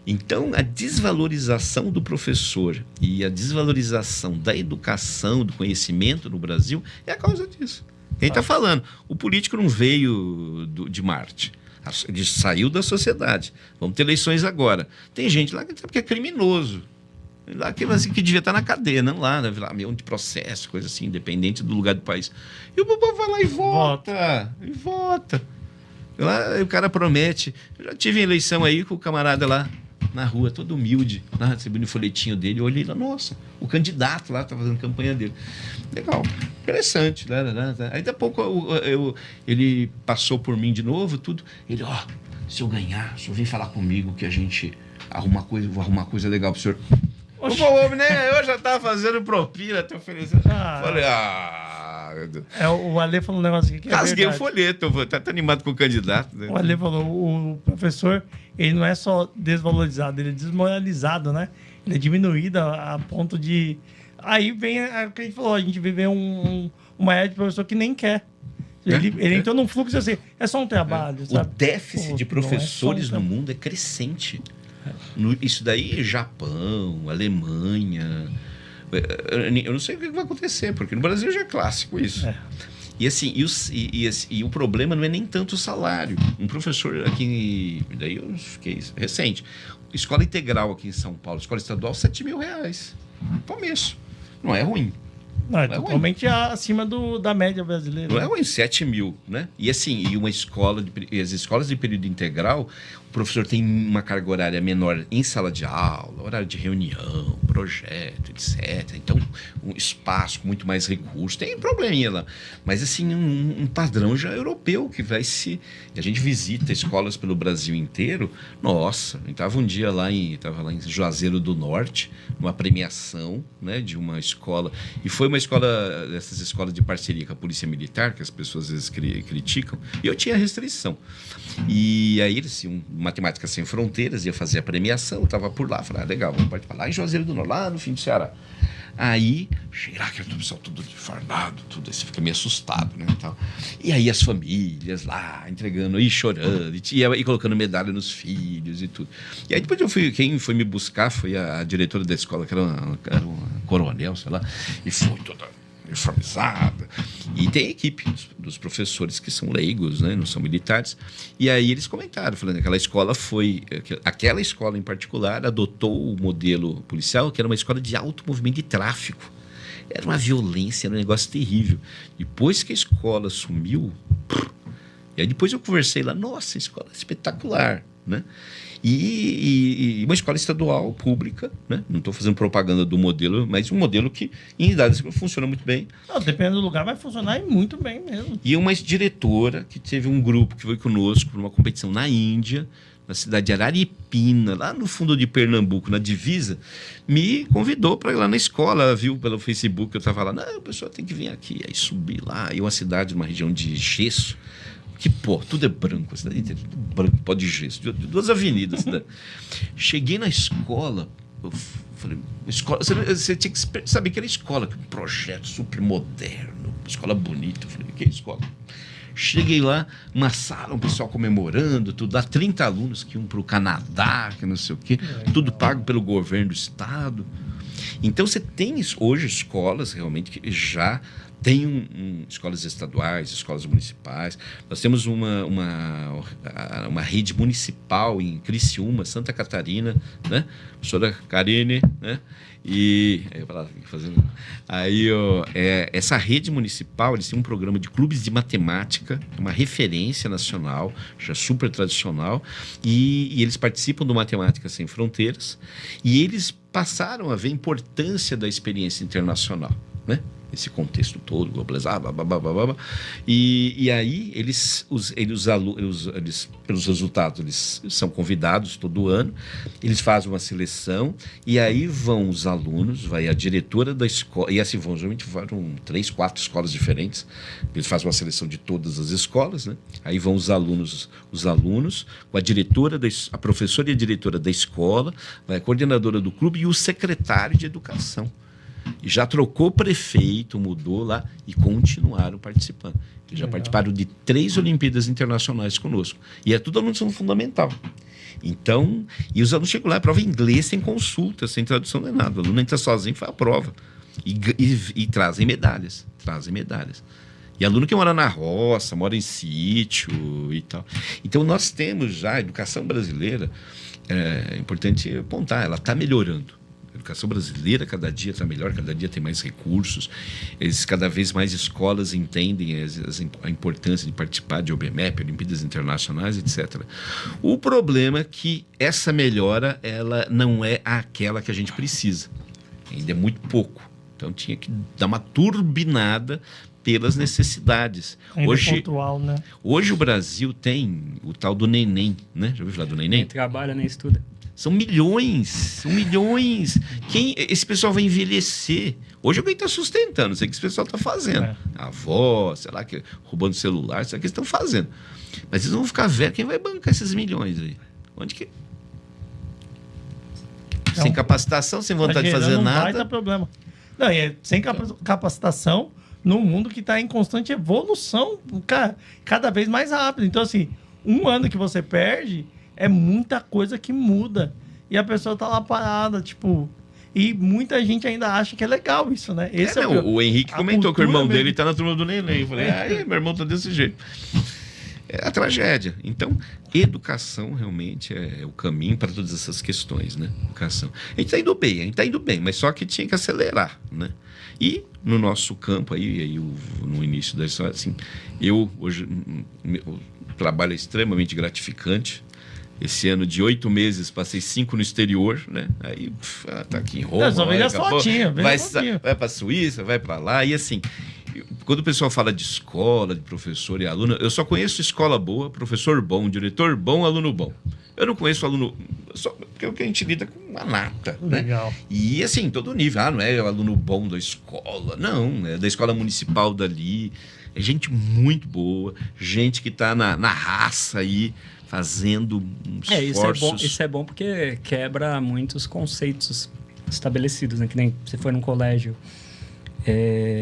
Speaker 1: Então, a desvalorização do professor e a desvalorização da educação, do conhecimento no Brasil é a causa disso. Quem está falando? O político não veio de Marte. Ele saiu da sociedade. Vamos ter eleições agora. Tem gente lá que é criminoso. Lá que devia estar na cadeia, não lá, meio de processo, coisa assim, independente do lugar do país. E o povo vai lá e vota. Lá o cara promete. Eu já tive eleição aí com o camarada lá na rua, todo humilde, lá recebendo o folhetinho dele. Eu olhei lá, nossa, o candidato lá estava fazendo campanha dele. Legal, interessante. Aí daqui a pouco ele passou por mim de novo, tudo. Ele, se eu ganhar, o senhor vem falar comigo que a gente vou arrumar coisa legal pro senhor. Eu já tava fazendo propina, até oferecendo. Falei,
Speaker 2: o Ale falou um negócio aqui que
Speaker 1: rasguei o folheto, tá animado com o candidato. Né?
Speaker 2: O Ale falou, o professor, ele não é só desvalorizado, ele é desmoralizado, né? Ele é diminuído a ponto de... Aí vem o que a gente falou, a gente vive uma era de professor que nem quer. Ele entrou num fluxo assim, é só um trabalho, sabe?
Speaker 1: O déficit de professores no mundo é crescente. Isso daí, Japão, Alemanha. Eu não sei o que vai acontecer, porque no Brasil já é clássico isso. E assim, o problema não é nem tanto o salário. Um professor aqui, daí eu fiquei recente, escola integral aqui em São Paulo, escola estadual, R$7.000. Começo. Não é ruim.
Speaker 2: Não, é totalmente acima da média brasileira.
Speaker 1: Não é ruim, 7 mil, né? E assim, as escolas de período integral, o professor tem uma carga horária menor em sala de aula, horário de reunião, projeto, etc. Então, um espaço com muito mais recursos. Tem probleminha lá. Mas assim, um padrão já europeu que vai se... A gente visita escolas pelo Brasil inteiro. Nossa, eu estava um dia lá em Juazeiro do Norte, numa premiação, né, de uma escola. E foi uma escola, dessas escolas de parceria com a Polícia Militar, que as pessoas às vezes criticam. E eu tinha restrição. E aí, assim, Matemática Sem Fronteiras ia fazer a premiação, eu estava por lá, falei, legal, vamos participar lá em Juazeiro do Norte, lá no fim do Ceará. Aí, chega lá, aquele pessoal tudo de fardado, tudo, aí você fica meio assustado, né? E aí as famílias lá, entregando, e chorando, e colocando medalha nos filhos e tudo. E aí depois quem foi me buscar foi a diretora da escola, que era uma coronel, sei lá, e foi toda uniformizada. E tem a equipe dos professores que são leigos, né? Não são militares. E aí eles comentaram, falando que aquela escola em particular adotou o modelo policial, que era uma escola de alto movimento de tráfico. Era uma violência, era um negócio terrível. Depois que a escola sumiu, e aí depois eu conversei lá, nossa, a escola é espetacular, né? E uma escola estadual, pública, né? Não estou fazendo propaganda do modelo, mas um modelo que em idades funciona muito bem.
Speaker 2: Não, dependendo do lugar, vai funcionar muito bem mesmo.
Speaker 1: E uma diretora que teve um grupo que foi conosco numa competição na Índia, na cidade de Araripina, lá no fundo de Pernambuco, na divisa, me convidou para ir lá na escola. Ela viu pelo Facebook que eu estava lá. Não, o pessoal tem que vir aqui. Aí subi lá, e uma cidade, uma região de gesso, que, pô, tudo é branco, a cidade inteira, tudo branco, pó de gesso, de 2 avenidas. Né? Cheguei na escola, eu falei, escola, você tinha que saber que era escola, que um projeto super moderno, escola bonita. Eu falei, que é escola? Cheguei lá, uma sala, um pessoal comemorando, tudo lá, 30 alunos que iam para o Canadá, que não sei o quê, tudo pago pelo governo do estado. Então você tem hoje escolas realmente que já tem escolas estaduais, escolas municipais. Nós temos uma rede municipal em Criciúma, Santa Catarina, né? Professora Karine, né? E essa rede municipal, eles têm um programa de clubes de matemática, uma referência nacional, já super tradicional, e eles participam do Matemática Sem Fronteiras, e eles passaram a ver a importância da experiência internacional, né? Esse contexto todo, globalizado, e aí eles, pelos resultados, eles são convidados todo ano, eles fazem uma seleção, e aí vão os alunos, vai a diretora da escola, e assim geralmente vão 3, 4 escolas diferentes, eles fazem uma seleção de todas as escolas, né? Aí vão os alunos com a diretora, a professora e a diretora da escola, vai a coordenadora do clube e o secretário de educação. E já trocou prefeito, mudou lá e continuaram participando. Eles já participaram de 3 Olimpíadas Internacionais conosco. E é tudo aluno de ensino fundamental. Então, e os alunos chegam lá, a prova em inglês, sem consulta, sem tradução, nem nada. O aluno entra sozinho e faz a prova. E trazem medalhas. E aluno que mora na roça, mora em sítio e tal. Então, nós temos já a educação brasileira, é importante apontar, ela está melhorando. A educação brasileira cada dia está melhor, cada dia tem mais recursos. Cada vez mais escolas entendem a importância de participar de OBMEP, Olimpíadas Internacionais, etc. O problema é que essa melhora ela não é aquela que a gente precisa. Ainda é muito pouco. Então tinha que dar uma turbinada pelas necessidades.
Speaker 2: Pontual, né?
Speaker 1: Hoje o Brasil tem o tal do Neném, né? Já ouviu falar do Neném?
Speaker 3: Quem trabalha nem estuda.
Speaker 1: São milhões. Esse pessoal vai envelhecer. Hoje alguém está sustentando, sei que esse pessoal está fazendo. A avó, sei lá, roubando celular, sei lá que eles estão fazendo. Mas eles vão ficar velhos, quem vai bancar esses milhões aí? Onde que... Então, sem capacitação, sem vontade de fazer nada.
Speaker 2: Não vai dar problema. Não, sem capacitação, num mundo que está em constante evolução, cada vez mais rápido. Então, assim, um ano que você perde... É muita coisa que muda. E a pessoa tá lá parada, tipo... E muita gente ainda acha que é legal isso, né?
Speaker 1: O Henrique comentou que o irmão dele tá na turma do Neném. Eu falei, meu irmão tá desse jeito. É a tragédia. Então, educação realmente é o caminho para todas essas questões, né? Educação. A gente tá indo bem, mas só que tinha que acelerar, né? E no nosso campo aí no início da história, assim, hoje, o trabalho é extremamente gratificante. Esse ano de 8 meses, passei 5 no exterior, né? Aí, tá aqui em Roma.
Speaker 2: Só vejo as fotinhas.
Speaker 1: Vai pra Suíça, vai pra lá. E assim, quando o pessoal fala de escola, de professor e aluno, eu só conheço escola boa, professor bom, diretor bom, aluno bom. Eu não conheço aluno... Porque a gente lida com uma nata,
Speaker 2: Legal.
Speaker 1: Né? E assim, todo nível. Não é o aluno bom da escola. Não, é da escola municipal dali. É gente muito boa, gente que tá na raça aí, fazendo esforços.
Speaker 3: Isso é bom porque quebra muitos conceitos estabelecidos, né? Que nem você foi num colégio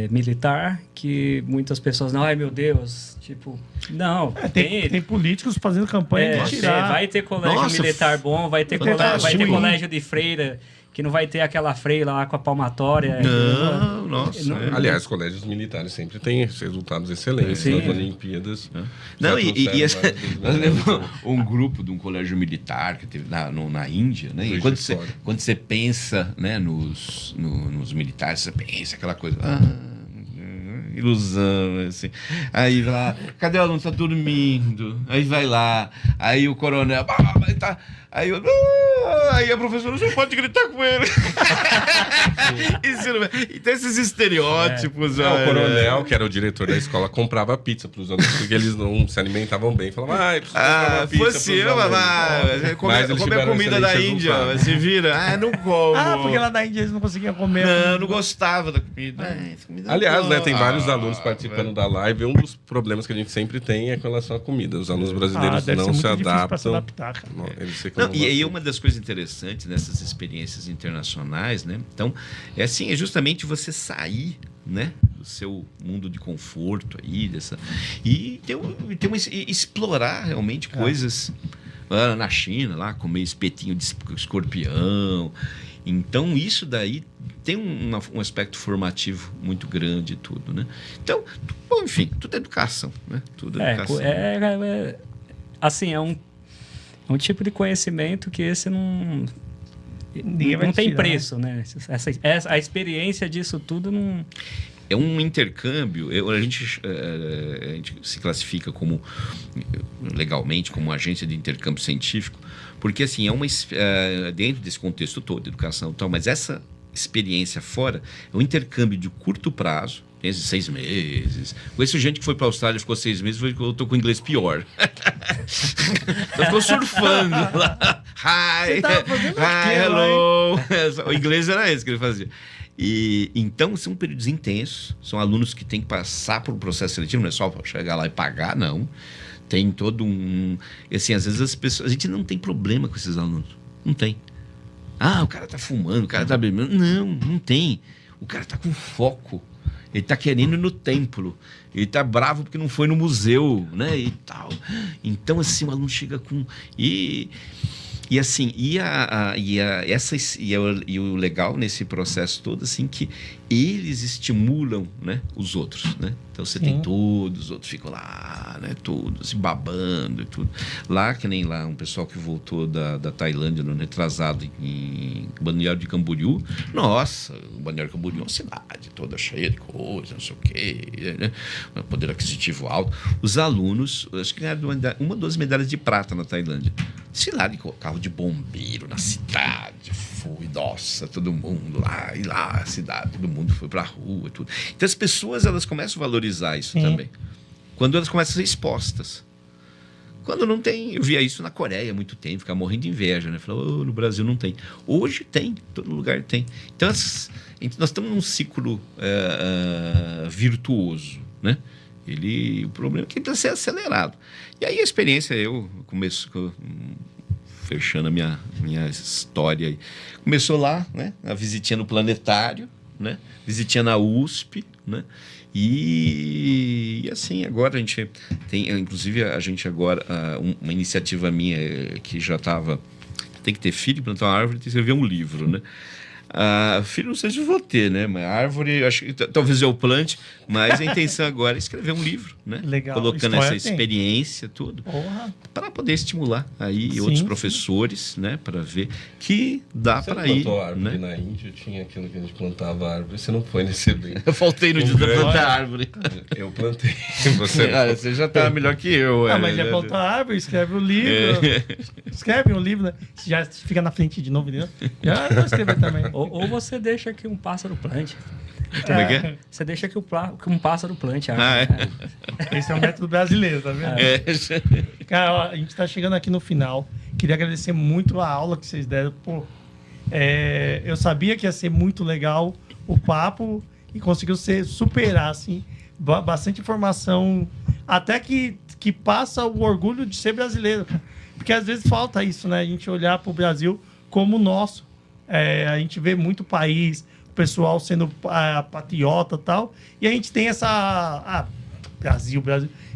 Speaker 3: militar, que muitas pessoas, não, ai meu Deus, tipo, não.
Speaker 2: Tem políticos fazendo campanha de tirar.
Speaker 3: Vai ter colégio militar bom, vai ter colégio de freira, que não vai ter aquela freira lá com a palmatória.
Speaker 1: Não, nossa.
Speaker 4: Aliás, colégios militares sempre têm resultados excelentes nas Olimpíadas.
Speaker 1: Não, nós levamos um grupo de um colégio militar que teve na Índia, né? E quando você pensa, né, nos militares, você pensa aquela coisa... ilusão, assim. Aí vai lá, cadê o aluno? Tá dormindo. Aí vai lá, aí o coronel, tá... Aí a professora, você pode gritar com ele. Então esses estereótipos...
Speaker 4: O coronel, que era o diretor da escola, comprava pizza para os alunos, porque eles não se alimentavam bem. Falava, preciso comprar uma pizza
Speaker 1: comer comida da Índia, se vira. Não como.
Speaker 2: Porque lá na Índia eles não conseguiam comer.
Speaker 1: Não gostava da comida.
Speaker 4: Aliás, né, tem vários alunos participando da live. Um dos problemas que a gente sempre tem é com relação à comida. Os alunos brasileiros não se adaptam. Eles ficam
Speaker 1: e aí uma das coisas interessantes nessas experiências internacionais, né? Então, é justamente você sair, né, do seu mundo de conforto aí, e explorar realmente coisas na China, lá, comer espetinho de escorpião. Então, isso daí tem um aspecto formativo muito grande e tudo, né? Então, bom, enfim, tudo é educação, né? Tudo é educação.
Speaker 3: Assim, é um tipo de conhecimento que esse não tem preço, né? A experiência disso tudo não...
Speaker 1: É um intercâmbio. A gente se classifica legalmente como agência de intercâmbio científico, porque assim, dentro desse contexto todo, educação e tal, mas essa experiência fora é um intercâmbio de curto prazo, tem esses 6 meses. Conheço gente que foi para a Austrália, ficou 6 meses, eu tô com inglês pior. Eu ficou surfando lá. Hello. O inglês era esse que ele fazia. E então são períodos intensos, são alunos que têm que passar por um processo seletivo, não é só chegar lá e pagar, não. Tem todo assim, às vezes a gente não tem problema com esses alunos. Não tem. O cara tá fumando, o cara tá bebendo. Não tem. O cara tá com foco. Ele tá querendo ir no templo. Ele tá bravo porque não foi no museu, né? E tal. Então, assim, o aluno chega com... E assim, o legal nesse processo todo, assim, que eles estimulam, né, os outros, né? Então você tem todos, os outros ficam lá, né, todos se babando e tudo. Lá, que nem lá, um pessoal que voltou da Tailândia no retrasado em Balneário de Camboriú. Nossa, o Balneário de Camboriú é uma cidade toda cheia de coisa, não sei o quê, né? Um poder aquisitivo alto. Os alunos, acho que ganharam uma ou 2 medalhas de prata na Tailândia. Desfilaram com carro de bombeiro na cidade, nossa, todo mundo lá, e lá a cidade, todo mundo foi pra rua e tudo. Então as pessoas, elas começam a valorizar isso também. Quando elas começam a ser expostas. Quando não tem, eu via isso na Coreia há muito tempo, ficava morrendo de inveja, né? Falava, no Brasil não tem. Hoje tem, todo lugar tem. Então nós estamos num ciclo virtuoso, né? O problema é que ele tem que ser acelerado. E aí a experiência, eu começo fechando a minha história aí. Começou lá, né? A visitinha no planetário, né? Visitinha na USP, né? E assim, agora a gente tem, inclusive a gente agora, uma iniciativa minha que já estava, tem que ter filho, plantar uma árvore e escrever um livro, né? Filho, não sei se vou ter, né? Mas árvore, acho que talvez eu plante, mas a intenção agora é escrever um livro, né?
Speaker 2: Legal.
Speaker 1: Colocando essa experiência, tudo, para poder estimular aí outros professores, né? Para ver que dá para ir. Você
Speaker 4: plantou árvore, né? Na Índia tinha aquilo que a gente plantava árvore. Você não foi nesse evento.
Speaker 1: Eu faltei no dia da plantar árvore.
Speaker 4: Eu plantei.
Speaker 1: Você já tá melhor que eu.
Speaker 2: Mas já plantou a árvore, escreve o livro. Escreve um livro, né? Já fica na frente de novo, né? Já vou escrever também.
Speaker 3: Ou você deixa que um pássaro plante.
Speaker 1: Como é que é?
Speaker 3: Você deixa que um pássaro plante.
Speaker 2: Esse é o método brasileiro, tá vendo? Cara, a gente tá chegando aqui no final. Queria agradecer muito a aula que vocês deram. Eu sabia que ia ser muito legal o papo e conseguiu superar, assim, bastante informação, até que passa o orgulho de ser brasileiro. Porque às vezes falta isso, né? A gente olhar pro Brasil como nosso. A gente vê muito país, o pessoal sendo patriota e tal. E a gente tem essa... Brasil.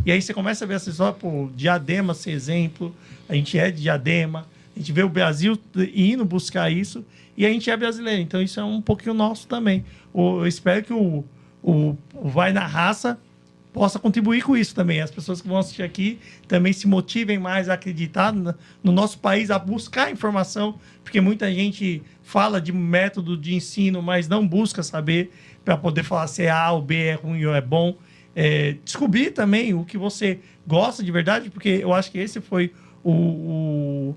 Speaker 2: E aí você começa a ver essa história, pô, Diadema ser exemplo. A gente é de Diadema. A gente vê o Brasil indo buscar isso. E a gente é brasileiro. Então isso é um pouquinho nosso também. Eu espero que o Vai na Raça possa contribuir com isso também. As pessoas que vão assistir aqui também se motivem mais a acreditar no nosso país, a buscar informação, porque muita gente fala de método de ensino, mas não busca saber para poder falar se é A ou B, é ruim ou é bom. Descobrir também o que você gosta de verdade, porque eu acho que esse foi o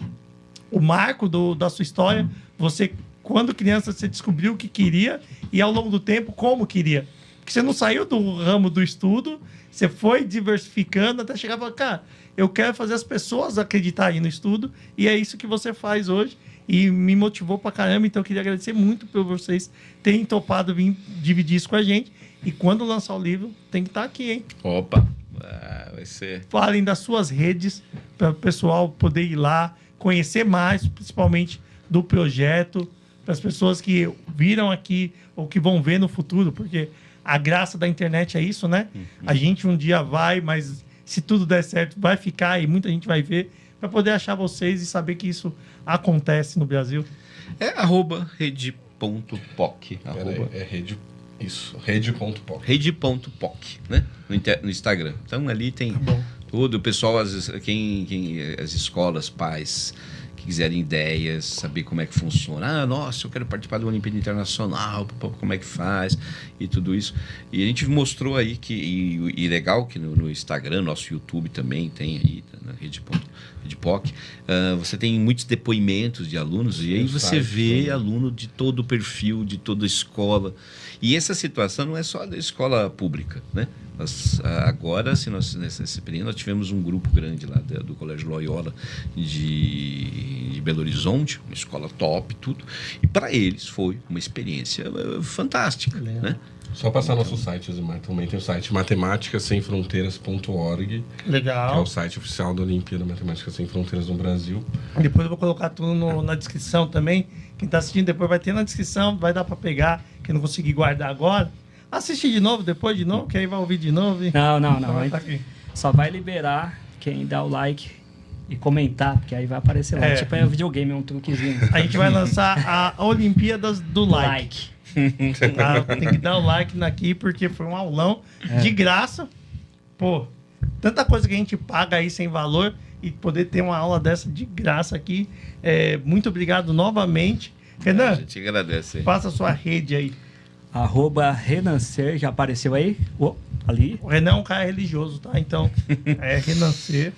Speaker 2: marco da sua história. Você, quando criança, você descobriu o que queria e ao longo do tempo, como queria. Porque você não saiu do ramo do estudo, você foi diversificando até chegar e falar, cara, eu quero fazer as pessoas acreditarem no estudo, e é isso que você faz hoje, e me motivou pra caramba. Então eu queria agradecer muito por vocês terem topado vir dividir isso com a gente, e quando lançar o livro, tem que estar aqui, hein?
Speaker 1: Opa, vai ser...
Speaker 2: Falem das suas redes, para o pessoal poder ir lá, conhecer mais, principalmente do projeto, para as pessoas que viram aqui, ou que vão ver no futuro, porque... A graça da internet é isso, né? A gente um dia vai, mas se tudo der certo, vai ficar e muita gente vai ver para poder achar vocês e saber que isso acontece no Brasil.
Speaker 1: @rede.poc.
Speaker 4: Rede.poc.
Speaker 1: Rede.poc, né? No Instagram. Então ali tem tudo. O pessoal, as escolas, pais que quiserem ideias, saber como é que funciona. Nossa, eu quero participar da Olimpíada Internacional, como é que faz e tudo isso. E a gente mostrou aí que, e legal que no Instagram, nosso YouTube também tem aí, na Rede.poc, você tem muitos depoimentos de alunos e aí você vê aluno de todo o perfil, de toda a escola. E essa situação não é só da escola pública, né? Agora, nesse período, nós tivemos um grupo grande lá do Colégio Loyola de Belo Horizonte, uma escola top, tudo. E para eles foi uma experiência fantástica, né?
Speaker 4: Só passar nosso site, Osimar, também tem o site matemáticasemfronteiras.org.
Speaker 2: Legal.
Speaker 4: Que é o site oficial da Olimpíada Matemática Sem Fronteiras no Brasil.
Speaker 2: Depois eu vou colocar tudo na descrição também. Quem está assistindo depois vai ter na descrição, vai dar para pegar. Quem não conseguir guardar agora, assistir de novo, depois de novo, que aí vai ouvir de novo.
Speaker 3: Não. Só vai liberar quem dá o like e comentar, porque aí vai aparecer lá. Tipo, é um videogame, é um truquezinho.
Speaker 2: A gente vai lançar a Olimpíadas do like. Tem que dar o like aqui, porque foi um aulão de graça. Pô, tanta coisa que a gente paga aí sem valor e poder ter uma aula dessa de graça aqui. Muito obrigado novamente. Renan,
Speaker 1: a gente agradece.
Speaker 2: Passa a sua rede aí.
Speaker 3: @Renancer, já apareceu aí? Ali.
Speaker 2: O Renan é um cara religioso, tá? Então, Renancer.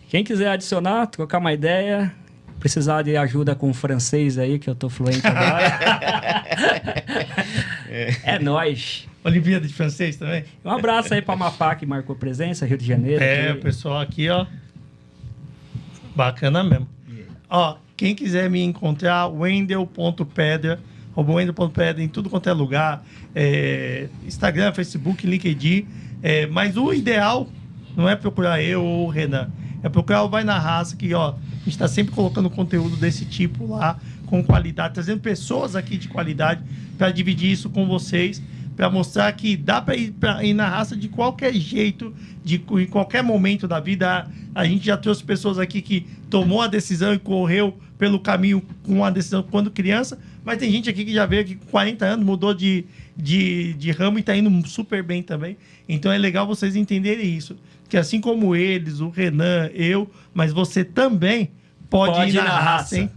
Speaker 3: Quem quiser adicionar, trocar uma ideia, precisar de ajuda com o francês aí, que eu tô fluente agora. É nóis.
Speaker 2: Olimpíada de francês também?
Speaker 3: Um abraço aí para Amapá, que marcou presença, Rio de Janeiro.
Speaker 2: O pessoal aqui, ó. Bacana mesmo. Ó, quem quiser me encontrar, wendel.pedra, @wendel.pedra em tudo quanto é lugar. Instagram, Facebook, LinkedIn. Mas o ideal não é procurar eu ou o Renan. É procurar o Vai na Raça, que ó, a gente está sempre colocando conteúdo desse tipo lá, com qualidade, trazendo pessoas aqui de qualidade para dividir isso com vocês, para mostrar que dá para ir na raça de qualquer jeito, em qualquer momento da vida. A gente já trouxe pessoas aqui que tomou a decisão e correu pelo caminho com a decisão quando criança, mas tem gente aqui que já veio aqui com 40 anos, mudou de ramo e está indo super bem também. Então é legal vocês entenderem isso, que assim como eles, o Renan, eu, mas você também pode ir na raça, hein?